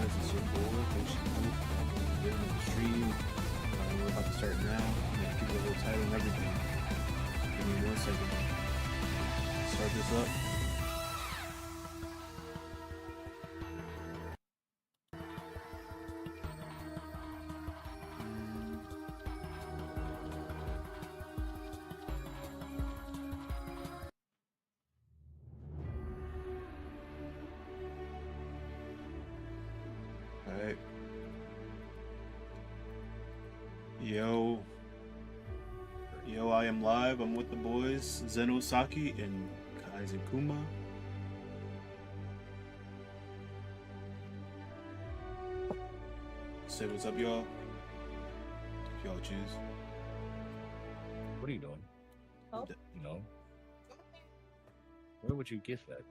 guys, it's your boy, HoshiWolf. We're on the stream. We're about to start now. I'm going to give it a little title and everything. Give me 1 second. Start this up. Alright. Yo, I am live. I'm with the boys, Zeno Saki and Kaizen Kuma. Say what's up, y'all. If y'all choose. What are you doing? Oh. You know? Where would you get that?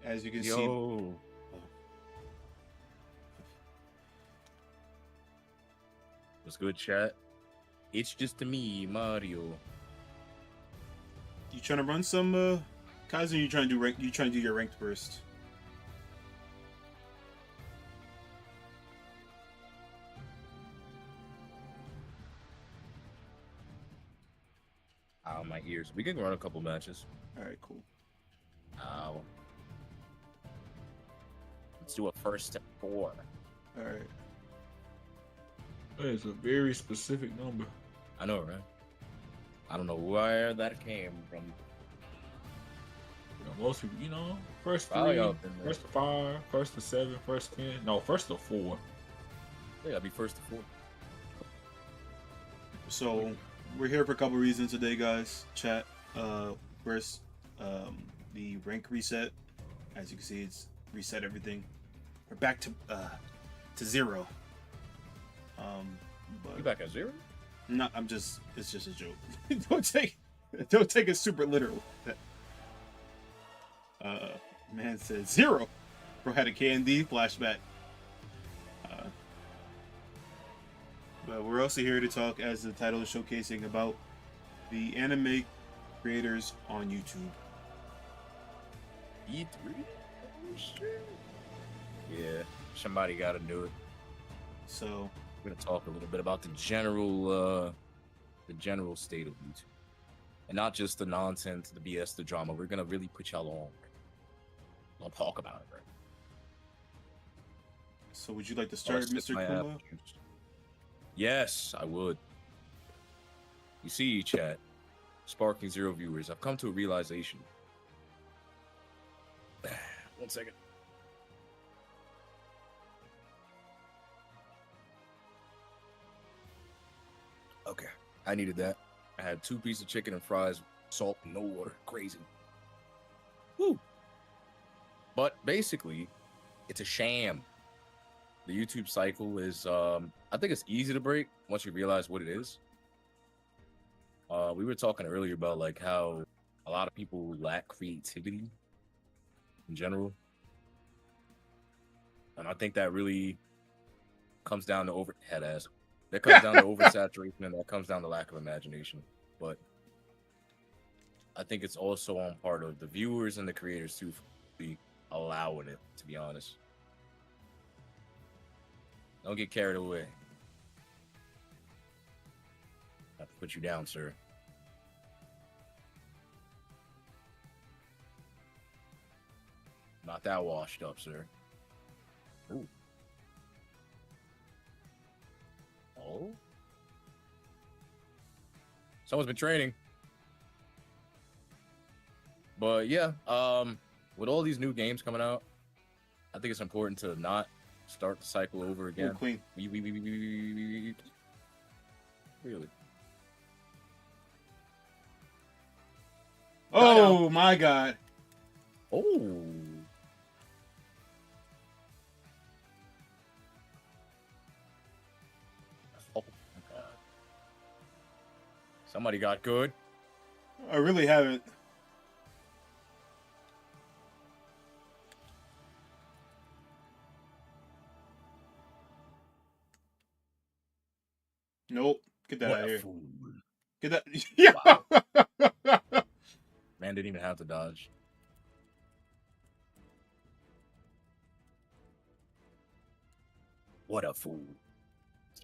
As you can see. Yo. What's good, chat? It's just me, Mario. You trying to run some Kaizen? You trying to do rank? You trying to do your ranked first? Ow, my ears. We can run a couple matches. All right, cool. Ow. Let's do a first to 4. All right. That is a very specific number. I know, right? I don't know where that came from. You know, most people, you know, first Probably 3, up in there. first to 5, first to 7, first to 10. No, first to 4. Yeah, I'll be first to 4. So we're here for a couple reasons today, guys. Chat. First, the rank reset. As you can see, it's reset everything. We're back to 0. You But back at 0? not. It's just a joke. don't take it super literal. Man said 0. Bro had a KND flashback. But we're also here to talk, as the title is showcasing, about the anime creators on YouTube. E3? Oh, shit. Yeah, somebody got to do it. So, We're gonna talk a little bit about the general state of YouTube, and not just the nonsense, the BS, the drama. We're gonna really put y'all on. We'll talk about it, right? so would you like to start, Let's Mr. get my Kuma? app juiced. Yes, I would. You see, chat, sparking 0 viewers. I've come to a realization. 1 second. Okay, I needed that. I had 2 pieces of chicken and fries, salt, no water. Crazy. Woo. But basically, it's a sham. The YouTube cycle is, I think it's easy to break once you realize what it is. We were talking earlier about like how a lot of people lack creativity in general. And I think that really comes down to that comes down to oversaturation, and that comes down to lack of imagination. But I think it's also on part of the viewers and the creators too, for really allowing it, to be honest. Don't get carried away. I have to put you down, sir. Not that washed up, sir. Ooh. Oh? Someone's been training. But yeah, with all these new games coming out, I think it's important to not start the cycle over again. Oh, Queen. Really? Oh my God. Oh. Oh my God. Somebody got good. I really haven't. Nope. Get that What out of a here. fool. Get that. Yeah. Wow. Man didn't even have to dodge. What a fool.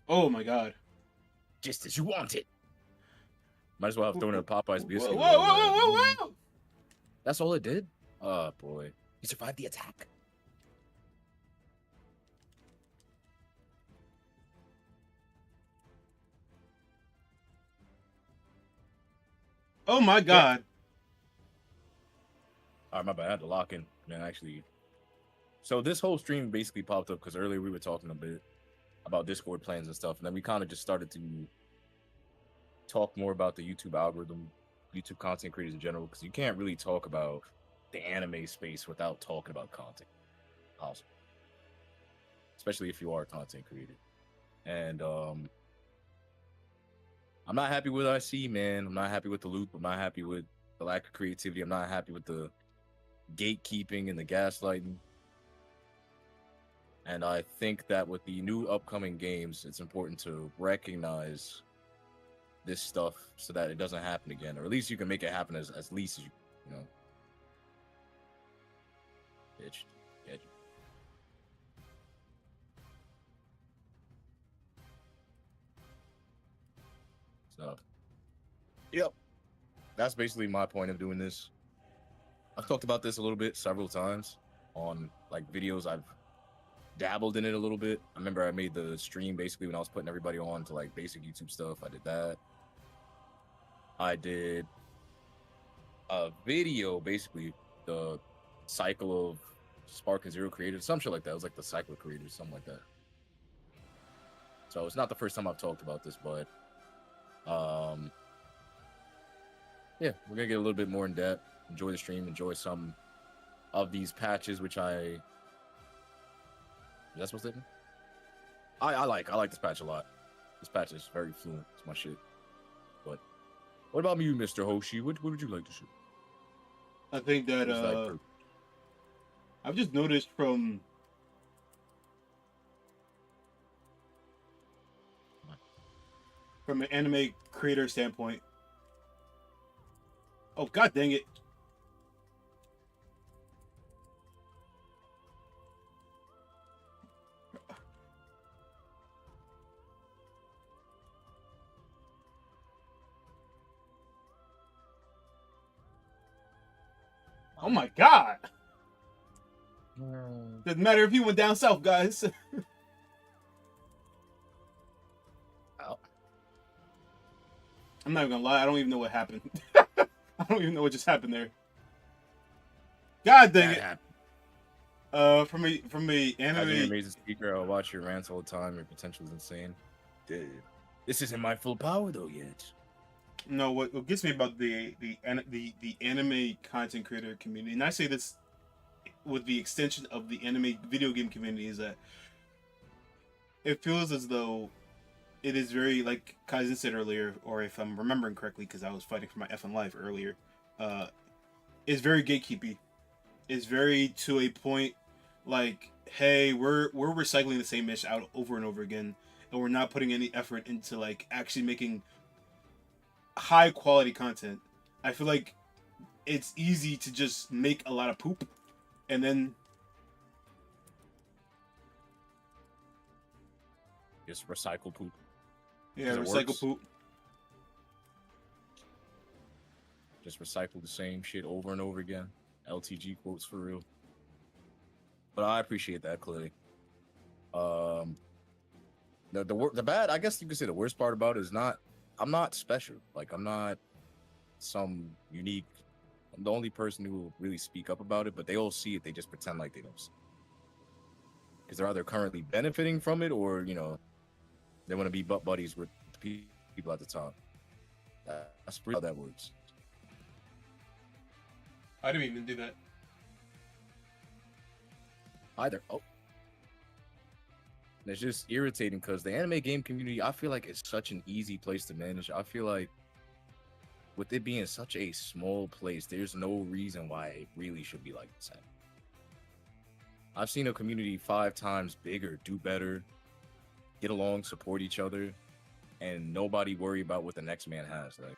Oh my god. Just as you wanted. Might as well have thrown in a Popeye's Whoa, biscuit. whoa, whoa, whoa, whoa, whoa! That's all it did? Oh, boy. He survived the attack. Oh my god. All right, my bad. I had to lock in. Man, actually. So this whole stream basically popped up because earlier we were talking a bit about Discord plans and stuff. And then we kind of just started to talk more about the YouTube algorithm, YouTube content creators in general, because you can't really talk about the anime space without talking about content. Awesome. Especially if you are a content creator. And I'm not happy with what I see, man. I'm not happy with the loop. I'm not happy with the lack of creativity. I'm not happy with the gatekeeping and the gaslighting. And I think that with the new upcoming games, it's important to recognize this stuff so that it doesn't happen again, or at least you can make it happen as least as you know. Bitch. Bitch. So, yep. That's basically my point of doing this. I've talked about this a little bit several times on like videos. I've dabbled in it a little bit. I remember I made the stream basically when I was putting everybody on to like basic YouTube stuff. I did that. I did a video, basically the cycle of Spark and Zero creators, some shit like that. It was like the cycle of creators, something like that. So it's not the first time I've talked about this, but yeah, we're gonna get a little bit more in depth. Enjoy the stream, enjoy some of these patches, which is that supposed to be? I like this patch a lot. This patch is very fluent. It's my shit. But what about you, Mr. Hoshi? What would you like to shoot? I think that I've just noticed from an anime creator standpoint. Oh god dang it. Oh my god. Doesn't matter if he went down south, guys. Oh. I'm not even gonna lie, I don't even know what happened. I don't even know what just happened there. God dang it. From a anime. As an amazing speaker, I'll watch your rants all the time. Your potential is insane. Dude, this isn't my full power though yet. No, what gets me about the anime content creator community, and I say this with the extension of the anime video game community, is that it feels as though it is very, like Kaizen said earlier, or if I'm remembering correctly, because I was fighting for my effing life earlier, is very gatekeepy. It's very to a point, like, hey, we're recycling the same ish out over and over again, and we're not putting any effort into like actually making high quality content. I feel like it's easy to just make a lot of poop and then just recycle poop. Yeah, recycle poop. Just recycle the same shit over and over again. LTG quotes for real. But I appreciate that clearly. The bad, I guess you could say the worst part about it is I'm not special. Like, I'm not some unique. I'm the only person who will really speak up about it, but they all see it. They just pretend like they don't see it. Because they're either currently benefiting from it or, you know, they want to be butt buddies with the people at the top. That's how that works. I didn't even do that. Either. Oh. And it's just irritating because the anime game community, I feel like it's such an easy place to manage. I feel like with it being such a small place, there's no reason why it really should be like this. I've seen a community 5 times bigger, do better, get along, support each other, and nobody worry about what the next man has. Like,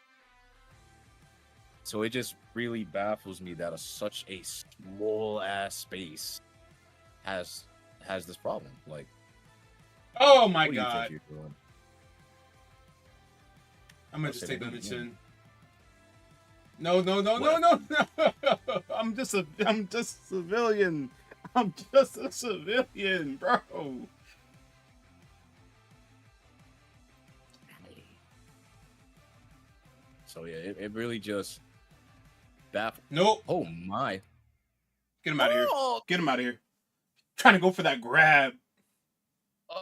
so it just really baffles me that such a small ass space has this problem. Like, Oh my What do you think god. you're doing? I'm gonna I'll just say take they on do the it again. chin. No, no, no, no, What? no, no. I'm just a civilian. I'm just a civilian, bro. So yeah, it really just baffled. Nope. Oh my! Get him out of here. Oh, Get him out of here. Trying to go for that grab. uh,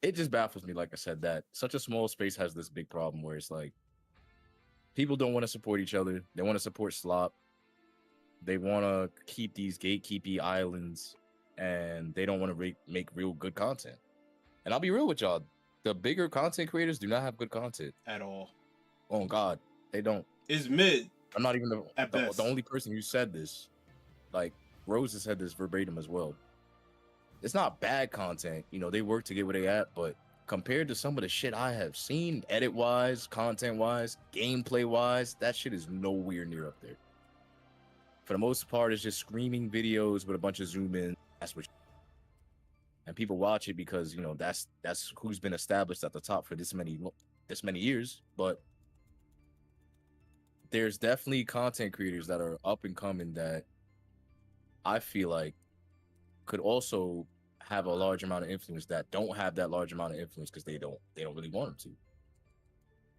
it just baffles me. Like I said, that such a small space has this big problem where it's like people don't want to support each other. They want to support slop. They want to keep these gatekeepy islands, and they don't want to make real good content. And I'll be real with y'all: the bigger content creators do not have good content At all. Oh God, they don't. It's mid I'm not even at the best. only person who said this. Like Rose has said this verbatim as well. It's not bad content, you know. They work to get where they at, but compared to some of the shit I have seen, edit wise, content wise, gameplay wise, that shit is nowhere near up there. For the most part, it's just screaming videos with a bunch of zoom in. That's what, and people watch it because you know that's who's been established at the top for this many years. But there's definitely content creators that are up and coming that I feel like could also have a large amount of influence that don't have that large amount of influence because they don't really want them to.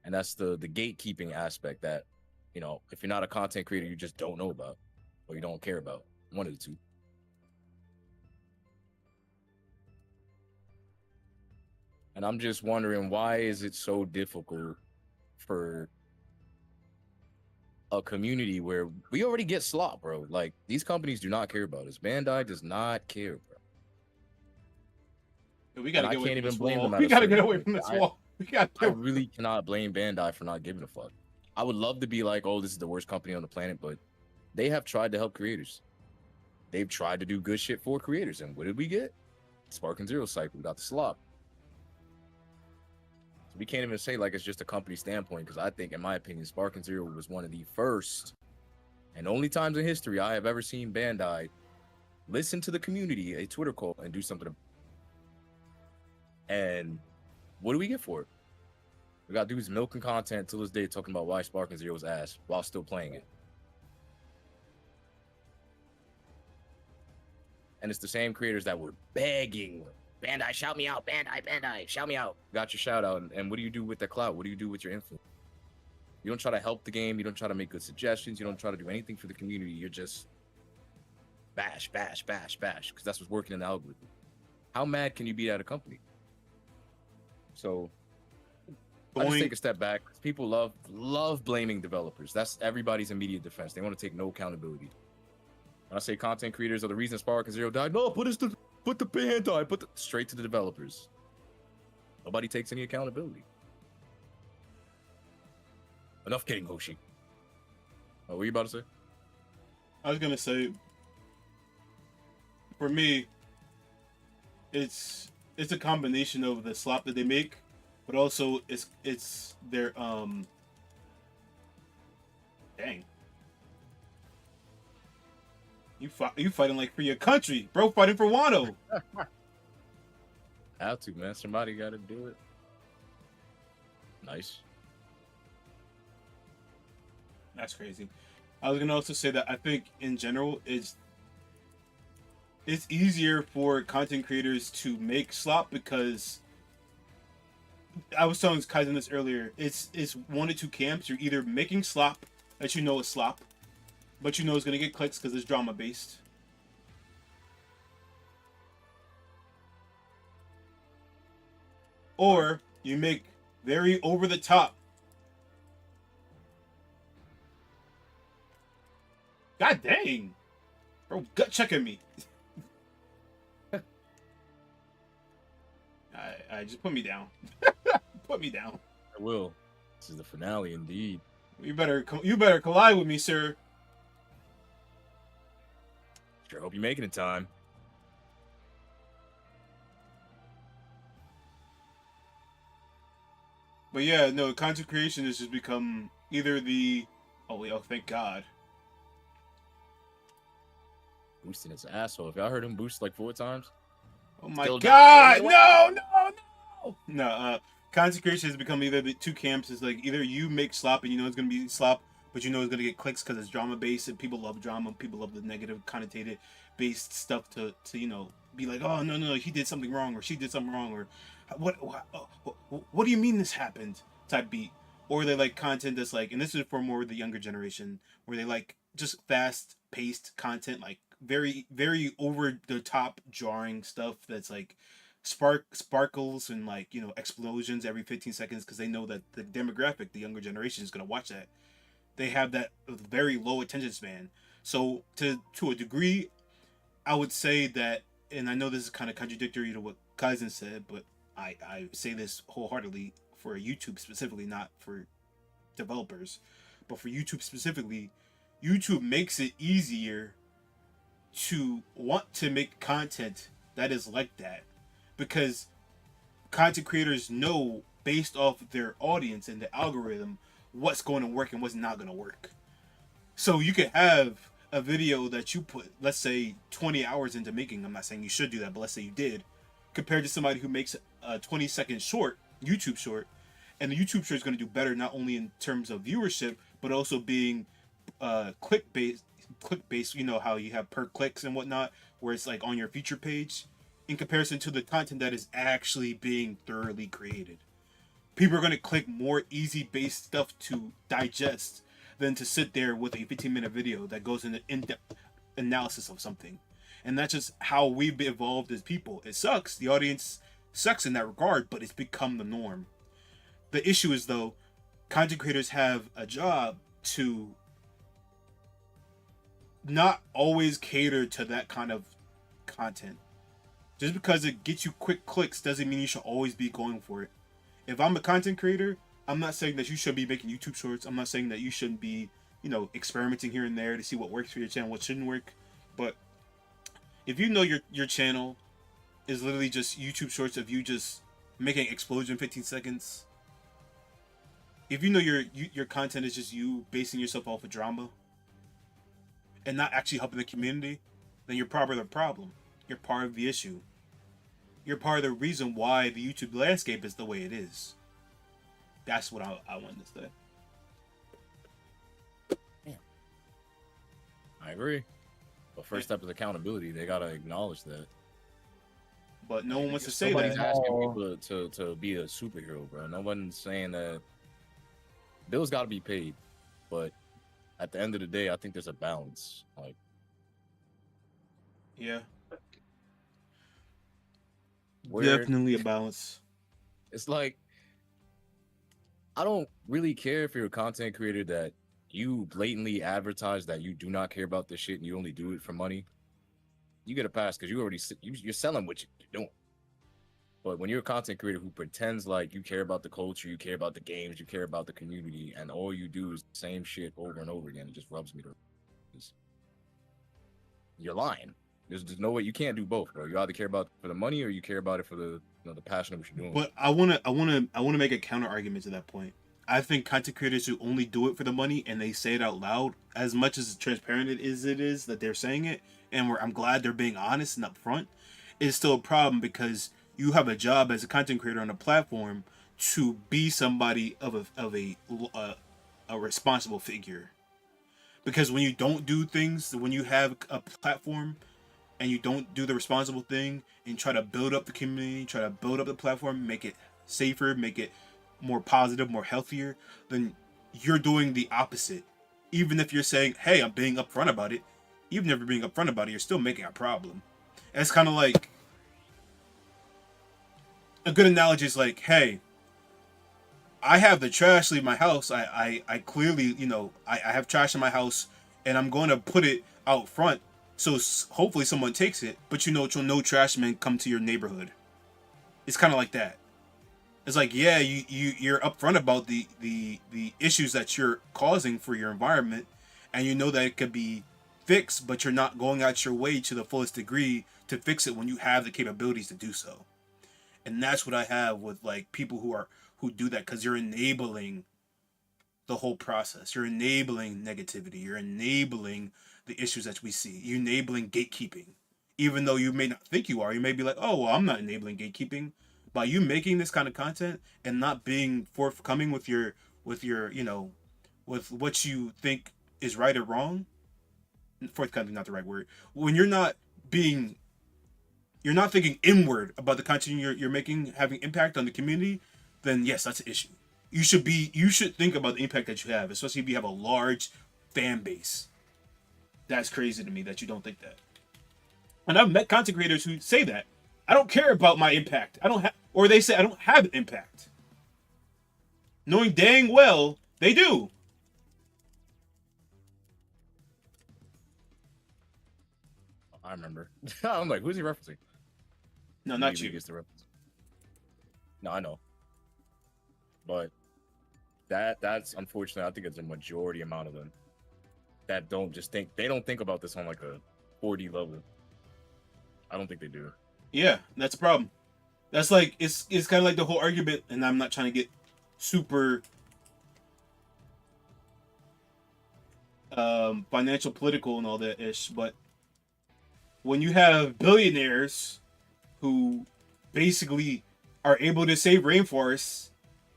And that's the gatekeeping aspect that, you know, if you're not a content creator, you just don't know about or you don't care about. One of the two. And I'm just wondering, why is it so difficult for a community where we already get slop, bro? Like, these companies do not care about us. Bandai does not care, bro. We gotta And get I away can't from even this blame wall. them at We a gotta certain get away point. from this wall. We gotta I get really cannot blame Bandai for not giving a fuck. I would love to be like, oh, this is the worst company on the planet, but they have tried to help creators. They've tried to do good shit for creators. And what did we get? Spark and Zero Cycle. We got the slop. So we can't even say like it's just a company standpoint, because I think, in my opinion, Spark and Zero was one of the first and only times in history I have ever seen Bandai listen to the community, a Twitter call, and do something. And what do we get for it? We got dudes milking content to this day talking about why Spark and Zero's ass while still playing it. And it's the same creators that were begging, Bandai, shout me out, Bandai, shout me out. Got your shout out. And what do you do with the clout? What do you do with your influence? You don't try to help the game. You don't try to make good suggestions. You don't try to do anything for the community. You're just bash, bash, bash, bash, because that's what's working in the algorithm. How mad can you be at a company? So I just take a step back. People love blaming developers. That's everybody's immediate defense. They want to take no accountability. When I say content creators are the reason Spark and Zero died, no, put the Bandai, straight to the developers. Nobody takes any accountability. Enough kidding, Hoshi. What were you about to say? I was gonna say, for me, it's a combination of the slop that they make, but also it's their dang. You fighting like for your country, bro, fighting for Wano. Have to, man. Somebody gotta do it. Nice. That's crazy. I was gonna also say that I think in general it's easier for content creators to make slop because I was telling Kaizen this earlier. It's one of two camps. You're either making slop that you know is slop, but you know it's gonna get clicks because it's drama based. Or you make very over the top. God dang. Bro, gut checking me. I just put me down. Put me down. I will. This is the finale, indeed. You better collide with me, sir. Sure hope you're making it time. But yeah, no, content creation has just become either the oh thank God. Boosting his asshole. If y'all heard him boost like 4 times, Oh my Still God! dying anyway. No. Content creation has become either the two camps. Is like either you make slop and you know it's gonna be slop, but you know it's gonna get clicks because it's drama based and people love drama. People love the negative connotated based stuff to be like, oh no he did something wrong or she did something wrong or what do you mean this happened type beat. Or they like content that's like, and this is for more the younger generation, where they like just fast paced content, like very over the top jarring stuff that's like sparkles and like explosions every 15 seconds because they know that the demographic, the younger generation, is going to watch that. They have that very low attention span. So to a degree, I would say that, and I know this is kind of contradictory to what Kaizen said, but I say this wholeheartedly for YouTube specifically, not for developers, but for YouTube specifically. YouTube makes it easier to want to make content that is like that because content creators know based off their audience and the algorithm what's going to work and what's not going to work. So you could have a video that you put, let's say, 20 hours into making. I'm not saying you should do that, but let's say you did, compared to somebody who makes a 20-second short, YouTube short, and the YouTube short is going to do better not only in terms of viewership, but also being click based. You know how you have per clicks and whatnot, where it's like on your feature page, in comparison to the content that is actually being thoroughly created. People are going to click more easy based stuff to digest than to sit there with a 15-minute video that goes into in-depth analysis of something. And that's just how we've evolved as people. It sucks. The audience sucks in that regard, but it's become the norm. The issue is, though, content creators have a job to not always cater to that kind of content. Just because it gets you quick clicks doesn't mean you should always be going for it. If I'm a content creator, I'm not saying that you should be making YouTube shorts. I'm not saying that you shouldn't be, experimenting here and there to see what works for your channel, what shouldn't work. But if you know your channel is literally just YouTube shorts of you just making explosion 15 seconds, if you know your content is just you basing yourself off of drama and not actually helping the community, then you're part of the problem. You're part of the issue. You're part of the reason why the YouTube landscape is the way it is. That's what I wanted to say. Yeah. I agree. But first step is accountability. They gotta acknowledge that. But no one wants to say Nobody's that. asking people to be a superhero, bro. No one's saying that. Bills gotta be paid, but at the end of the day, I think there's a balance. Like, Yeah. where Definitely a balance. it's like, I don't really care if you're a content creator that you blatantly advertise that you do not care about this shit and you only do it for money. You get a pass because you're selling what you're doing. But when you're a content creator who pretends like you care about the culture, you care about the games, you care about the community, and all you do is the same shit over and over again, it just rubs me the. You're lying. There's no way you can't do both, bro. You either care about it for the money or you care about it for the the passion of what you're doing. But I wanna make a counter argument to that point. I think content creators who only do it for the money and they say it out loud, as much as transparent it is that they're saying it, and I'm glad they're being honest and upfront, is still a problem because you have a job as a content creator on a platform to be somebody of a responsible figure. Because when you don't do things, when you have a platform and you don't do the responsible thing and try to build up the community, try to build up the platform, make it safer, make it more positive, more healthier, then you're doing the opposite. Even if you're saying, hey, I'm being upfront about it, even if you're being upfront about it, you're still making a problem. And it's kind of like, a good analogy is like, hey, I have the trash leave my house. I clearly, I have trash in my house and I'm going to put it out front. So hopefully someone takes it, but no trash men come to your neighborhood. It's kind of like that. It's like, yeah, you're upfront about the issues that you're causing for your environment, and you know that it could be fixed, but you're not going out your way to the fullest degree to fix it when you have the capabilities to do so. And that's what I have with like people who do that, because you're enabling the whole process. You're enabling negativity. You're enabling the issues that we see. You're enabling gatekeeping. even though you may not think you are. You may be like, oh, well, I'm not enabling gatekeeping. By you making this kind of content and not being forthcoming with your with what you think is right or wrong, forthcoming not the right word. When you're not thinking inward about the content you're making having impact on the community, then yes, that's an issue. You should think about the impact that you have, especially if you have a large fan base. That's crazy to me that you don't think that. And I've met content creators who say that. I don't care about my impact. I don't have, or they say I don't have an impact. Knowing dang well they do. I remember. I'm like, who's he referencing? No, not Maybe you. he gets the reference. No, I know. But that's unfortunately, I think it's a majority amount of them that don't just think, they don't think about this on like a 4D level. I don't think they do. Yeah, that's a problem. That's like it's kind of like the whole argument, and I'm not trying to get super financial, political, and all that ish, but when you have billionaires who basically are able to save rainforests,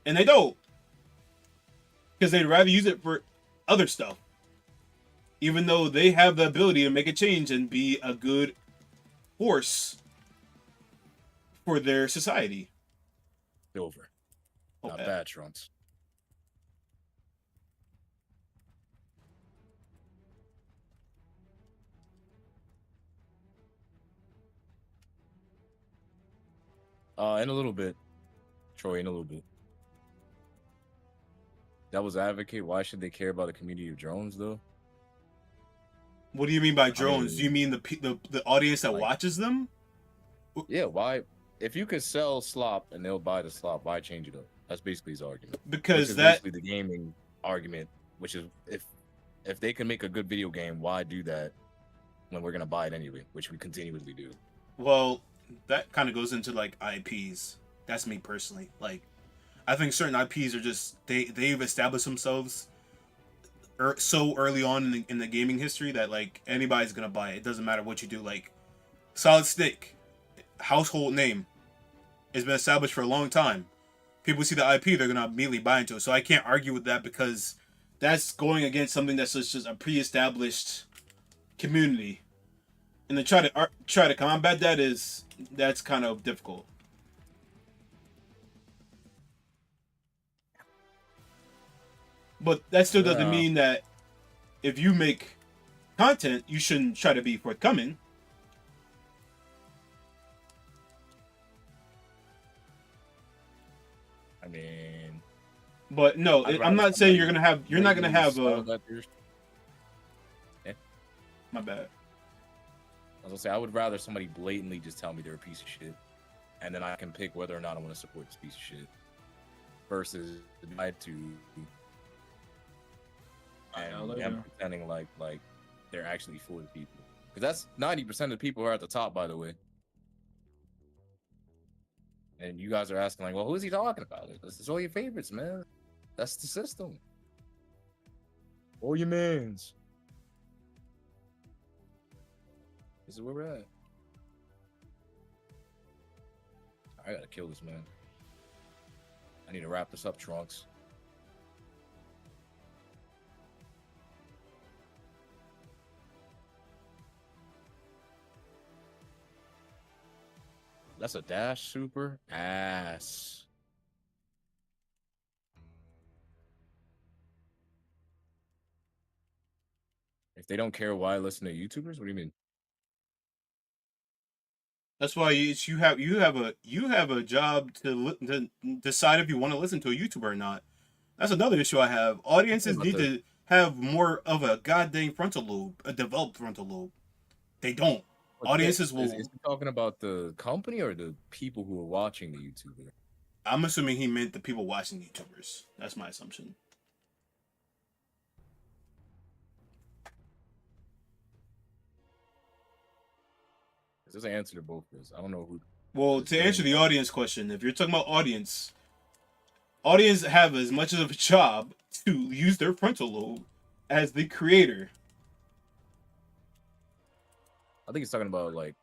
and they don't, because they'd rather use it for other stuff, even though they have the ability to make a change and be a good force for their society. Silver. Oh, Not yeah. bad, Trunks. In a little bit. Troy, in a little bit. Devil's advocate, why should they care about a community of drones, though? What do you mean by drones? mean, Do you mean the audience that like, watches them? Yeah, why? If you could sell slop and they'll buy the slop, why change it up? That's basically his argument. Because which is that basically the gaming argument, which is if they can make a good video game, why do that when we're gonna buy it anyway, which we continuously do. well, that kind of goes into like IPs. That's me personally. Like, I think certain IPs are just they've established themselves so early on in the gaming history that like anybody's gonna buy it. It doesn't matter what you do. Like Solid Snake, household name, it's been established for a long time. People see the IP, they're gonna immediately buy into it. So I can't argue with that because that's going against something that's just a pre-established community, and to try to combat that's kind of difficult. But that still doesn't Yeah. mean that if you make content, you shouldn't try to be forthcoming. I mean, But no, I'd I'm rather not saying you're somebody not gonna have blatantly my bad. I was gonna say I would rather somebody blatantly just tell me they're a piece of shit, and then I can pick whether or not I want to support this piece of shit, versus decide to and them pretending like they're actually for the people. Because that's 90% of the people who are at the top, by the way. And you guys are asking like, well, who is he talking about? This is all your favorites, man. That's the system. All your mans. This is where we're at. I gotta kill this man. I need to wrap this up, Trunks. That's a dash super ass. If they don't care, why listen to YouTubers? What do you mean? That's why you have a job to decide if you want to listen to a YouTuber or not. That's another issue I have. Audiences need to have more of a goddamn frontal lobe, a developed frontal lobe. They don't. Audiences will. Is he talking about the company or the people who are watching the YouTuber? I'm assuming he meant the people watching YouTubers. That's my assumption. There's an answer to both of those. I don't know who. Well, to answer the audience question, if you're talking about audience have as much of a job to use their frontal lobe as the creator. I think he's talking about like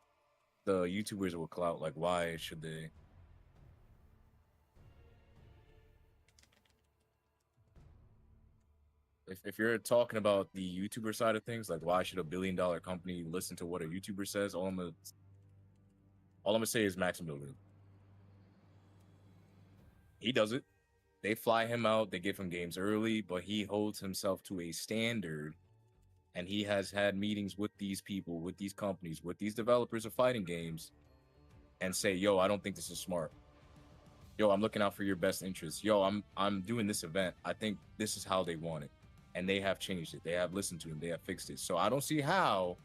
the YouTubers with clout. Like, why should they? If you're talking about the YouTuber side of things, like, why should a billion-dollar company listen to what a YouTuber says? All I'm gonna say is Max Miller. He does it. They fly him out. They give him games early, but he holds himself to a standard. And he has had meetings with these people, with these companies, with these developers of fighting games, and say, "Yo, I don't think this is smart. Yo, I'm looking out for your best interests. Yo, I'm doing this event. I think this is how they want it." And they have changed it. They have listened to him. They have fixed it. So I don't see how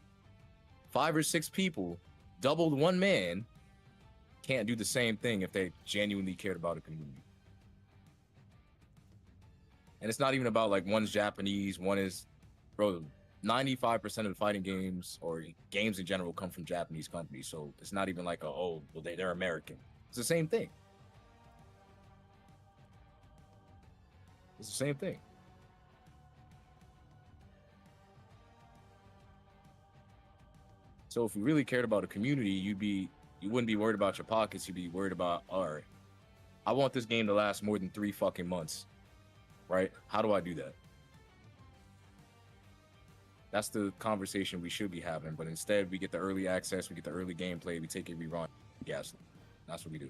5 or 6 people, doubled one man, can't do the same thing if they genuinely cared about a community. And it's not even about like one's Japanese, one is, bro, 95% of the fighting games or games in general come from Japanese companies. So it's not even like, well, they're American. It's the same thing. It's the same thing. So if you really cared about a community, you wouldn't be worried about your pockets. You'd be worried about, all right, I want this game to last more than 3 fucking months, right? How do I do that? That's the conversation we should be having. But instead, we get the early access, we get the early gameplay, we take it, we run, gas. That's what we do.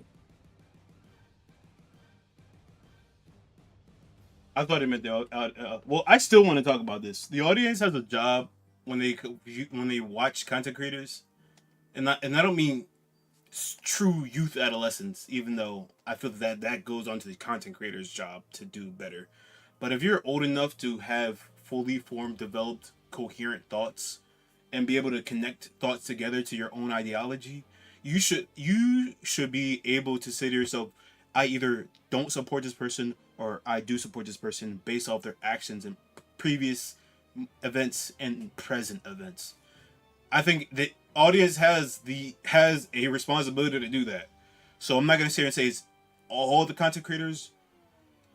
I thought it meant well, I still want to talk about this. The audience has a job when they watch content creators, and I don't mean true youth adolescents, even though I feel that goes on to the content creator's job to do better. But if you're old enough to have fully formed, developed, coherent thoughts and be able to connect thoughts together to your own ideology, you should be able to say to yourself, I either don't support this person or I do support this person based off their actions in previous events and present events. I think the audience has a responsibility to do that. So I'm not gonna sit here and say it's all the content creators'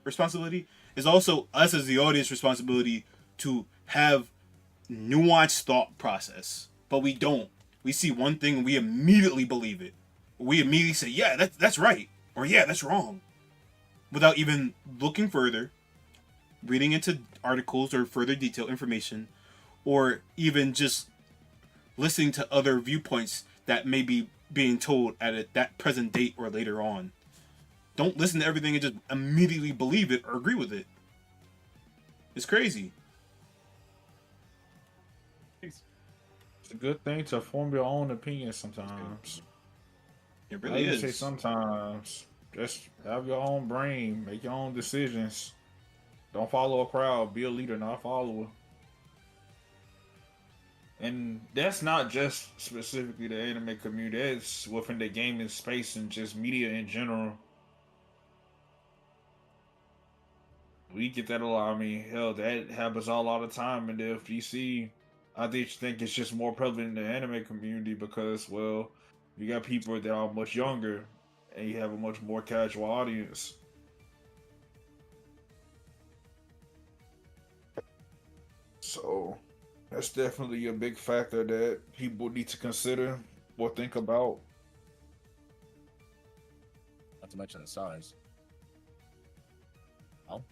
responsibility. It's also us as the audience responsibility to have nuanced thought process. But we don't. We see one thing and we immediately believe it. We immediately say, yeah, that's right. Or yeah, that's wrong. Without even looking further, reading into articles or further detailed information, or even just listening to other viewpoints that may be being told at that present date or later on. Don't listen to everything and just immediately believe it or agree with it. It's crazy. It's a good thing to form your own opinion sometimes. It I really even is. say sometimes. Just have your own brain, make your own decisions. Don't follow a crowd. Be a leader, not a follower. And that's not just specifically the anime community. It's within the gaming space and just media in general. We get that a lot. I mean, hell, that happens all the time in the FGC. I just think it's just more prevalent in the anime community because, well, you got people that are much younger and you have a much more casual audience. So that's definitely a big factor that people need to consider or think about. Not to mention the size. Oh.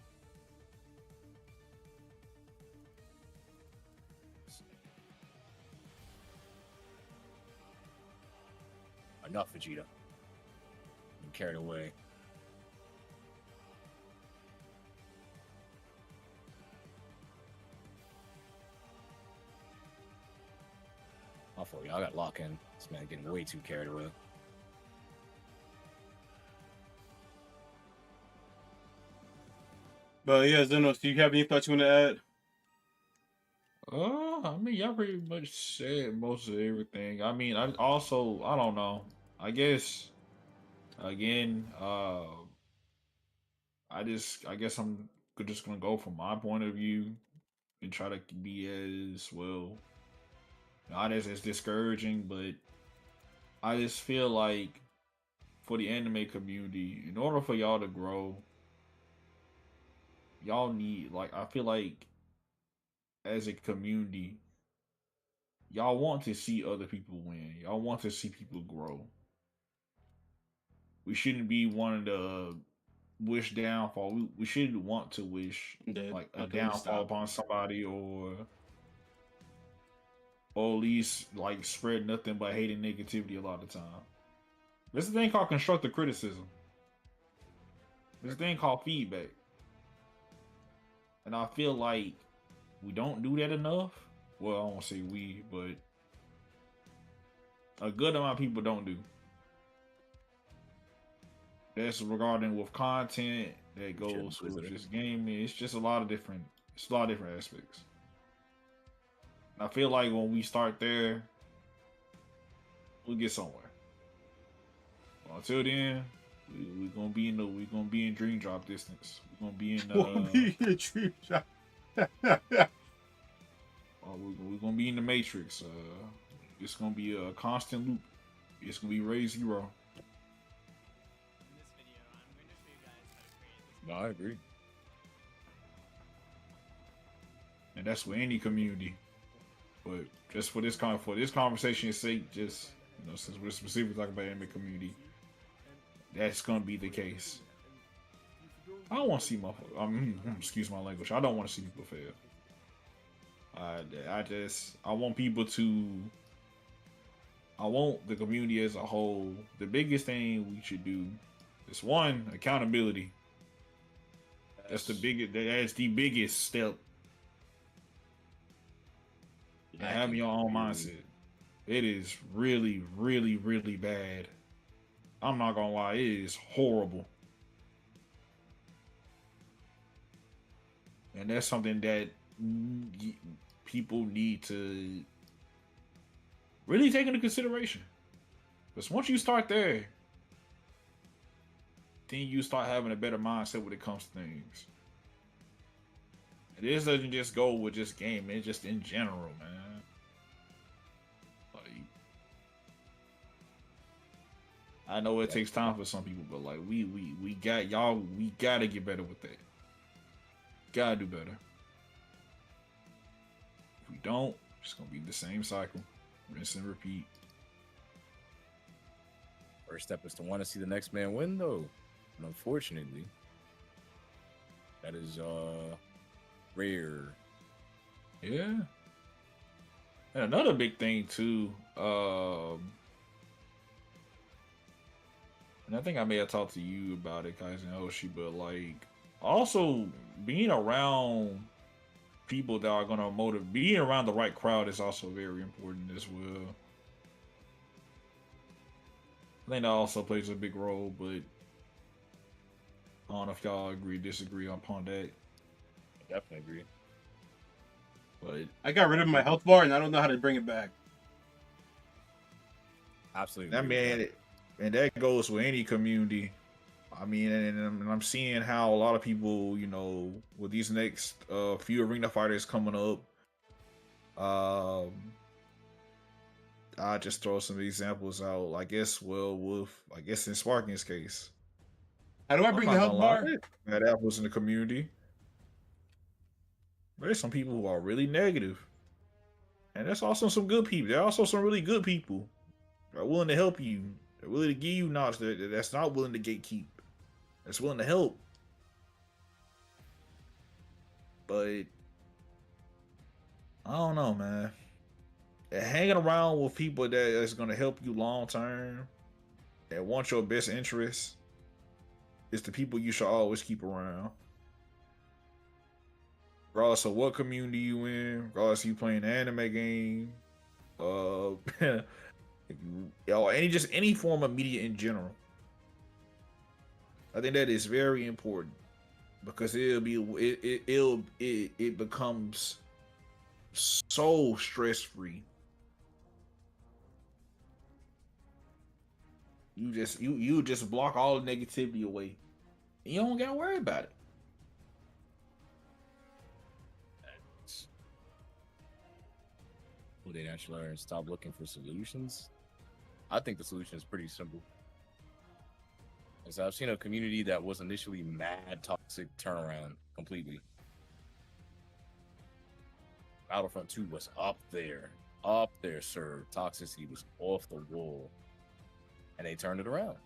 Enough, Vegeta. I'm carried away. I'll for you. I got lock in. This man getting way too carried away. But yeah, Zenos, do you have any thoughts you want to add? I mean, y'all pretty much said most of everything. I mean, I don't know. I guess again, I guess I'm just gonna go from my point of view and try to be as well, not as discouraging, but I just feel like for the anime community, in order for y'all to grow, y'all need, like, I feel like as a community, y'all want to see other people win. Y'all want to see people grow. We shouldn't be wanting to wish downfall. We shouldn't want to wish like a downfall upon somebody, or at least like spread nothing but hate and negativity a lot of the time. There's a thing called constructive criticism. There's a thing called feedback. And I feel like we don't do that enough. Well, I don't want to say we, but a good amount of people don't do. That's regarding with content that goes with just gaming. It's just a lot of different aspects. I feel like when we start there, we'll get somewhere. Well, until then, we're gonna be in dream drop distance. We're gonna be in dream drop. We're gonna be in the Matrix. It's gonna be a constant loop. It's gonna be Ray Zero. No, I agree. And that's for any community. But just for this conversation's sake, just since we're specifically talking about anime community, that's gonna be the case. I don't want to see excuse my language. I don't want to see people fail. I want people to. I want the community as a whole. The biggest thing we should do is one, accountability. That's the biggest step. Having your own mindset. It is really, really, really bad. I'm not gonna lie, it is horrible. And that's something that people need to really take into consideration. Because once you start there, then you start having a better mindset when it comes to things. This doesn't just go with just gaming, it's just in general, man. Like, I know it takes time for some people, but like we gotta get better with that. Gotta do better. If we don't, it's gonna be the same cycle. Rinse and repeat. First step is to want to see the next man win, though. And unfortunately, that is rare. Yeah. And another big thing too, and I think I may have talked to you about it, Kaizen Hoshi, but like also being around people that are gonna being around the right crowd is also very important as well. I think that also plays a big role, but I don't know if y'all disagree upon that. I definitely agree. But I got rid of my health bar and I don't know how to bring it back. Absolutely. I mean, and that goes with any community. I mean, and I'm seeing how a lot of people, with these next few arena fighters coming up, I just throw some examples out. I guess in Sparking's case. How do I bring the health bar? That apples in the community. There's some people who are really negative. And there's also some good people. There are also some really good people that are willing to help you. They're willing to give you knowledge that's not willing to gatekeep. That's willing to help. But I don't know, man. Hanging around with people that is going to help you long term, that want your best interests, is the people you should always keep around. Regardless of what community you in, regardless of you playing an anime game, or any form of media in general. I think that is very important because it becomes so stress free. You just block all the negativity away. You don't gotta worry about it. Will they actually learn and stop looking for solutions? I think the solution is pretty simple. As I've seen a community that was initially mad toxic turn around completely. Battlefront 2 was up there up there, sir. Toxicity was off the wall. And they turned it around.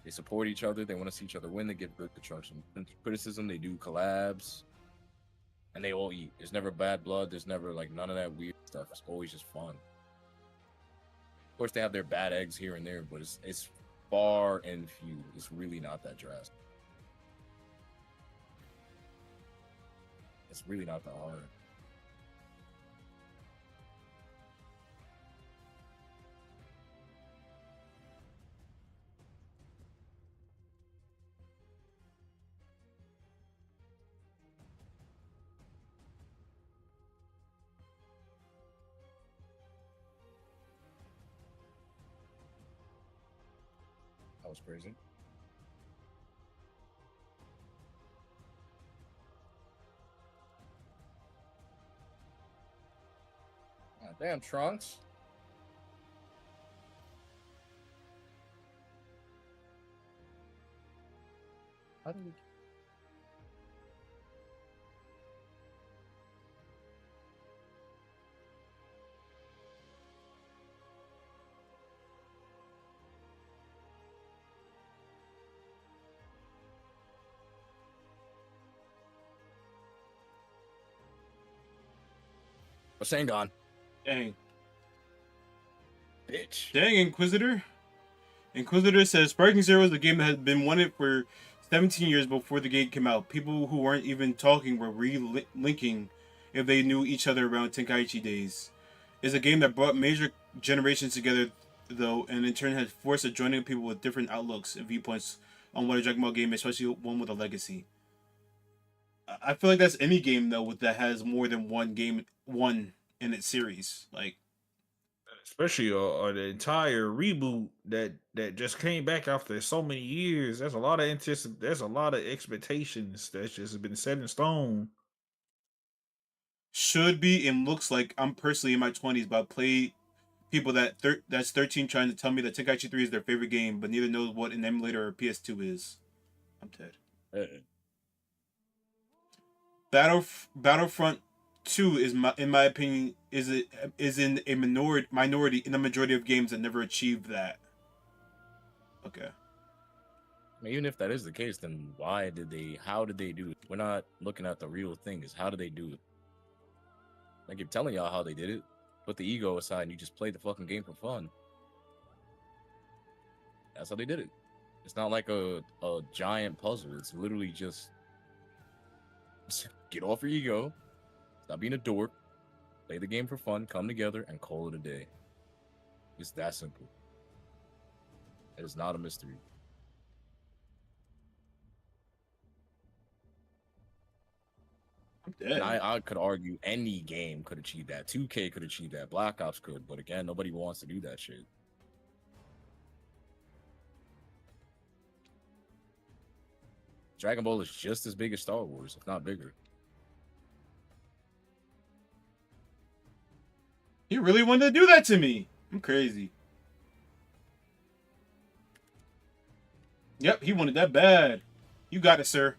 They support each other. They want to see each other win. They give good construction criticism. They do collabs. And they all eat. There's never bad blood. There's never like none of that weird stuff. It's always just fun. Of course, they have their bad eggs here and there, but it's far and few. It's really not that drastic. It's really not that hard. That was crazy. God damn, Trunks. How do we... Rasengan. Dang. Bitch. Dang, Inquisitor. Inquisitor says Sparking Zero is a game that has been wanted for 17 years before the game came out. People who weren't even talking were re-linking if they knew each other around Tenkaichi days. It's a game that brought major generations together, though, and in turn has forced a joining of people with different outlooks and viewpoints on what a Dragon Ball game is, especially one with a legacy. I feel like that's any game, though, that has more than one in its series. Like, especially the entire reboot that just came back after so many years. There's a lot of there's a lot of expectations that's just been set in stone. should be and looks like I'm personally in my 20s, but I play people that's 13 trying to tell me that Tenkaichi 3 is their favorite game, but neither knows what an emulator or PS2 is. I'm dead. Battlefront 2 is in my opinion is in a minority in the majority of games that never achieved that. Okay. I mean, even if that is the case, then how did they do it? We're not looking at the real thing. Is how did they do it? I keep telling y'all how they did it. Put the ego aside and you just play the fucking game for fun. That's how they did it. It's not like a giant puzzle. It's literally just get off your ego, stop being a dork, play the game for fun, come together, and call it a day. It's that simple. It is not a mystery. I'm dead. And I could argue any game could achieve that. 2K could achieve that. Black Ops could. But again, nobody wants to do that shit. Dragon Ball is just as big as Star Wars, if not bigger. He really wanted to do that to me. I'm crazy. Yep, he wanted that bad. You got it, sir.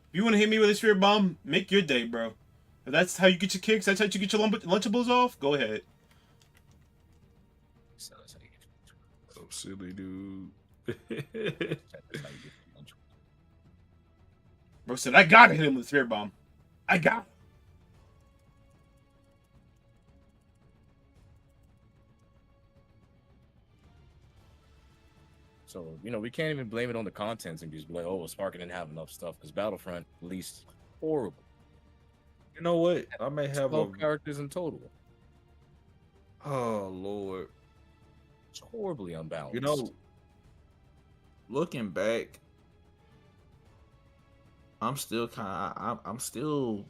If you want to hit me with a spirit bomb, make your day, bro. If that's how you get your kicks, that's how you get your Lunchables off, go ahead. So that's how you get So silly, dude. that's how you get lunch. Bro said, I gotta hit him with a spirit bomb. I got it. So, we can't even blame it on the contents and just be like, oh, Spark didn't have enough stuff because Battlefront released horrible. You know what? I may have 12 characters in total. Oh Lord. It's horribly unbalanced. Looking back, I'm still I'm still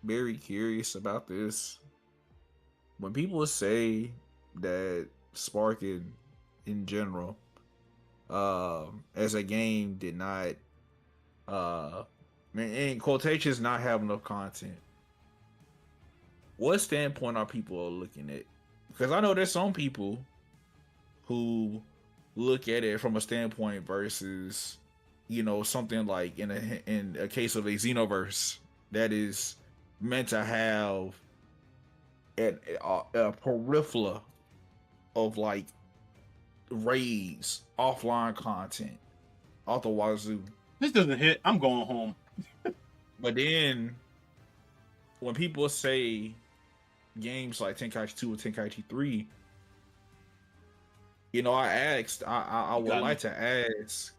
very curious about this. When people say that Spark in general, as a game did not, in quotations, not have enough content. What standpoint are people looking at? Because I know there's some people who look at it from a standpoint versus, something like in a case of a Xenoverse that is meant to have a peripheral of like raids, offline content, off the wazoo. This doesn't hit. I'm going home. But then when people say games like Tenkaichi 2 or Tenkaichi 3, you know, I would like to ask,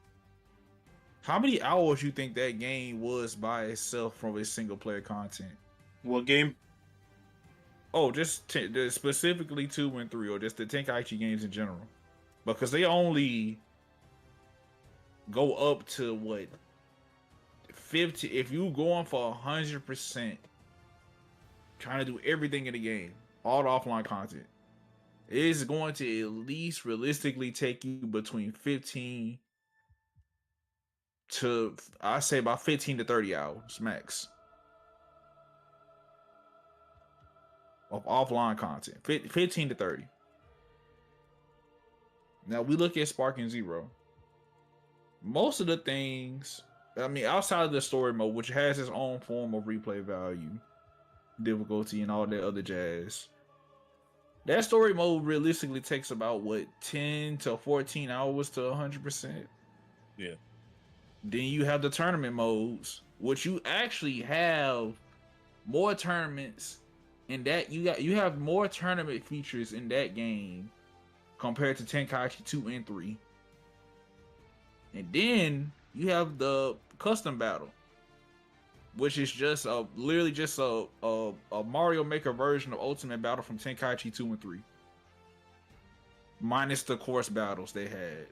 how many hours you think that game was by itself from its single player content? What game? Oh, just specifically 2 and 3, or just the Tenkaichi games in general, because they only go up to what 50. If you going for 100%, trying to do everything in the game, all the offline content, it is going to at least realistically take you between 15 to, I say, about 15 to 30 hours max of offline content. 15 to 30. Now we look at Sparking Zero. Most of the things, I mean, outside of the story mode, which has its own form of replay value, difficulty, and all that other jazz, that story mode realistically takes about what, 10 to 14 hours to 100%. Yeah. Then you have the tournament modes, which you actually have more tournaments in that. You have more tournament features in that game compared to Tenkaichi 2 and 3. And then you have the custom battle, which is just literally just a Mario Maker version of Ultimate Battle from Tenkaichi 2 and 3, minus the course battles they had.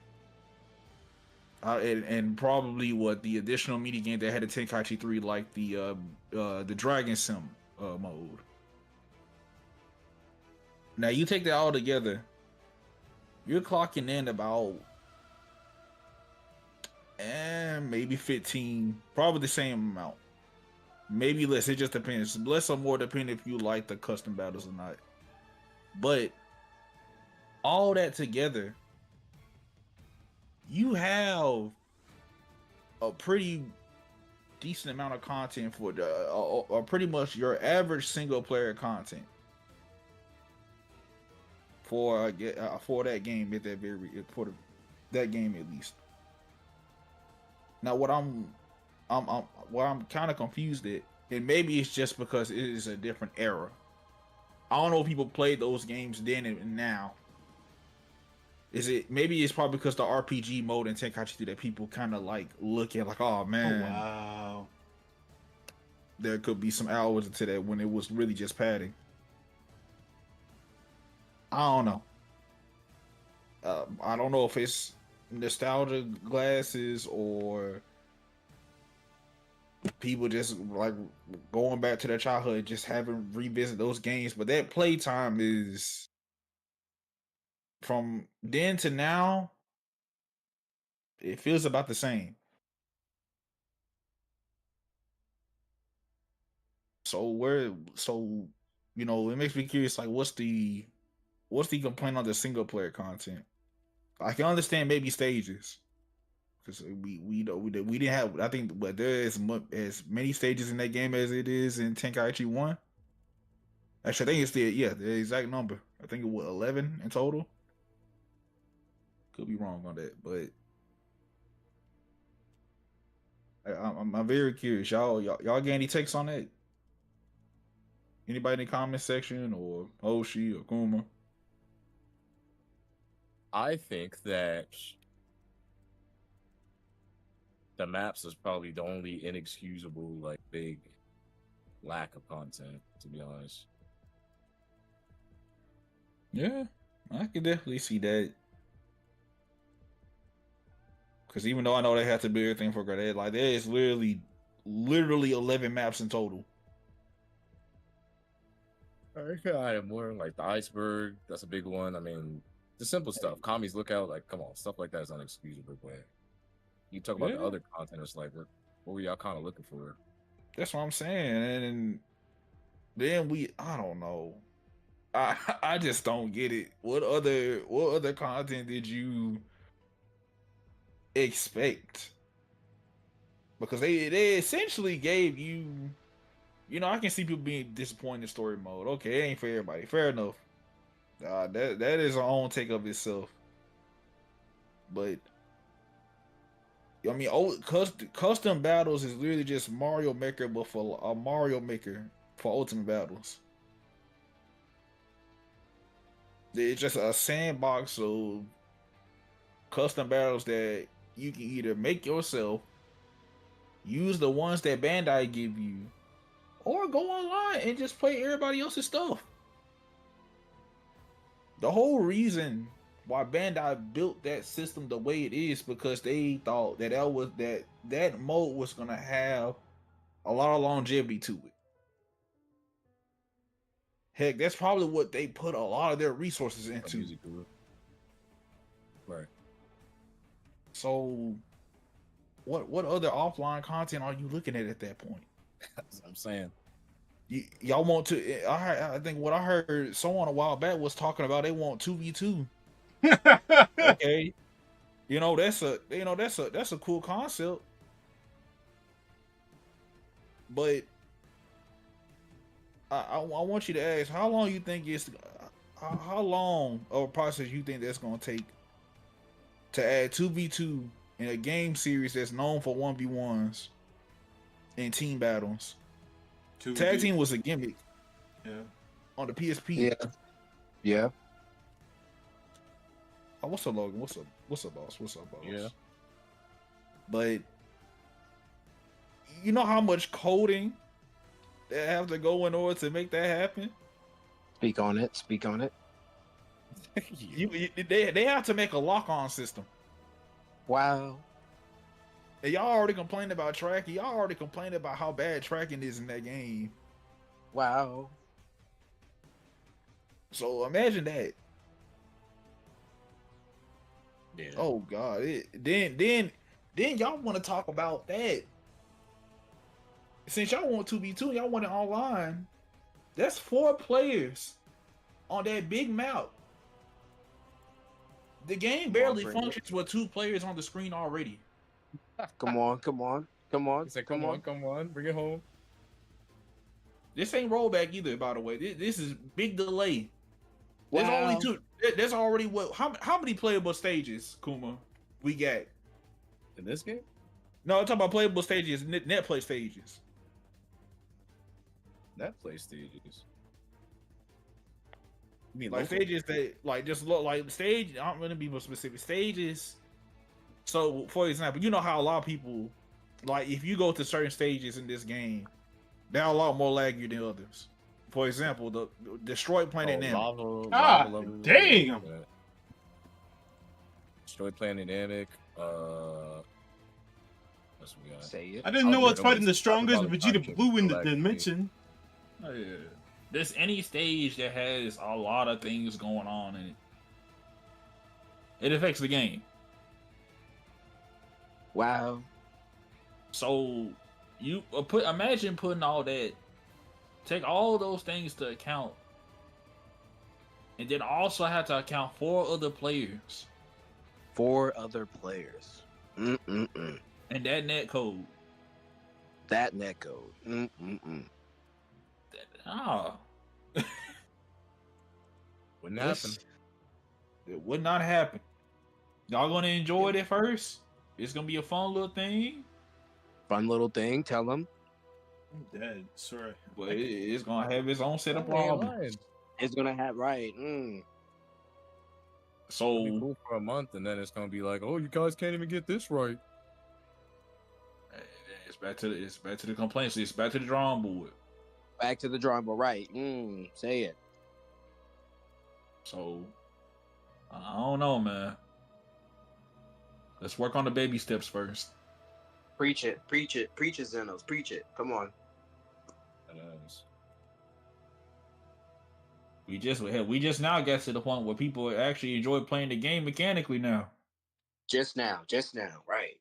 And probably what the additional mini game they had in Tenkaichi 3, like the Dragon Sim mode. Now you take that all together, you're clocking in about maybe 15, probably the same amount, maybe less. It just depends, less or more depending if you like the custom battles or not. But all that together, you have a pretty decent amount of content for pretty much your average single player content for that game at that that game at least. Now what I'm kind of confused at, and maybe it's just because it is a different era. I don't know if people played those games then and now. Maybe it's probably because the RPG mode in Tenkaichi 3 that people kind of like look at like, oh man, oh, wow, there could be some hours into that when it was really just padding. I don't know. I don't know if it's nostalgia glasses or people just like going back to their childhood, just having revisit those games. But that playtime is, from then to now, it feels about the same. So you know, it makes me curious, like what's the complaint on the single player content? I can understand maybe stages, because we didn't have, I think, but there is as many stages in that game as it is in Tenkaichi 1. Actually, I think it's the exact number. I think it was 11 in total. Could be wrong on that, but I'm very curious. Y'all got any takes on that? Anybody in the comment section, or Hoshi or Kuma? I think that the maps is probably the only inexcusable, like, big lack of content, to be honest. Yeah, I can definitely see that. Because even though I know they have to build everything for graded, like there is literally 11 maps in total. I could add more, like the iceberg. That's a big one. I mean, the simple stuff. Kami's Lookout, like, come on, stuff like that is unexcusable. But you talk about the other content, it's like, what were y'all kind of looking for? That's what I'm saying. And then I don't know. I just don't get it. What other content did you expect? Because they essentially gave you I can see people being disappointed in story mode. Okay, it ain't for everybody. Fair enough. That is our own take of itself. But I mean, custom battles is literally just Mario Maker, but for a Mario Maker for Ultimate Battles. It's just a sandbox of custom battles that you can either make yourself, use the ones that Bandai give you, or go online and just play everybody else's stuff. The whole reason why Bandai built that system the way it is because they thought that mode was gonna have a lot of longevity to it. Heck, that's probably what they put a lot of their resources into. Right. So, what other offline content are you looking at that point? That's what I'm saying. Y'all want to? I think what I heard someone a while back was talking about they want 2v2. Okay, that's a cool concept, but I want you to ask how long you think how long of a process you think that's gonna take to add 2v2 in a game series that's known for 1v1s and team battles. Tag team was a gimmick. Yeah. On the PSP. Yeah. Oh, what's up, Logan? What's up, boss? Yeah. But you know how much coding they have to go in order to make that happen? Speak on it. They have to make a lock-on system. Wow. And y'all already complained about tracking. Y'all already complained about how bad tracking is in that game. Wow. So imagine that. Yeah. Oh God. Then y'all want to talk about that. Since y'all want 2v2, y'all want it online. That's 4 players on that big map. The game barely functions with 2 players on the screen already. Come on. He said, come on, bring it home. This ain't rollback either, by the way. This is big delay. There's Wow. only 2. There's already how many playable stages, Kuma, we got? In this game? No, I'm talking about playable stages, net play stages. That play stages. You mean Like local? stages that just look like stage. I'm gonna be more specific. Stages. So, for example, you know how a lot of people, like, if you go to certain stages in this game, they're a lot more laggy than others. For example, the Destroyed Planet Namek. Ah, damn. Destroyed Planet Namek. What's we got? Say it. I didn't know what's fighting the Talk strongest. about Vegeta Arctic Blue in the Galactic. dimension. Oh, yeah. There's any stage that has a lot of things going on in it. It affects the game. Wow. So you imagine putting all that, take all those things to account, and then also have to account 4 other players 4 other players. and that net code. That net code. Wouldn't happen. It would not happen. Y'all gonna enjoy it at first? It's gonna be a fun little thing. Fun little thing. Tell them. I'm dead. Sorry. But it's gonna have its own set of I ain't problems. lying. It's gonna have right. It'll be So cool for a month, and then it's gonna be like, oh, you guys can't even get this right. it's back to the complaints. It's back to the drawing board. Back to the drawing board. Right. Say it. So I don't know, man. Let's work on the baby steps first. Preach it, Zenos. Preach it. Come on. That is. We just now got to the point where people actually enjoy playing the game mechanically now. Just now. Right.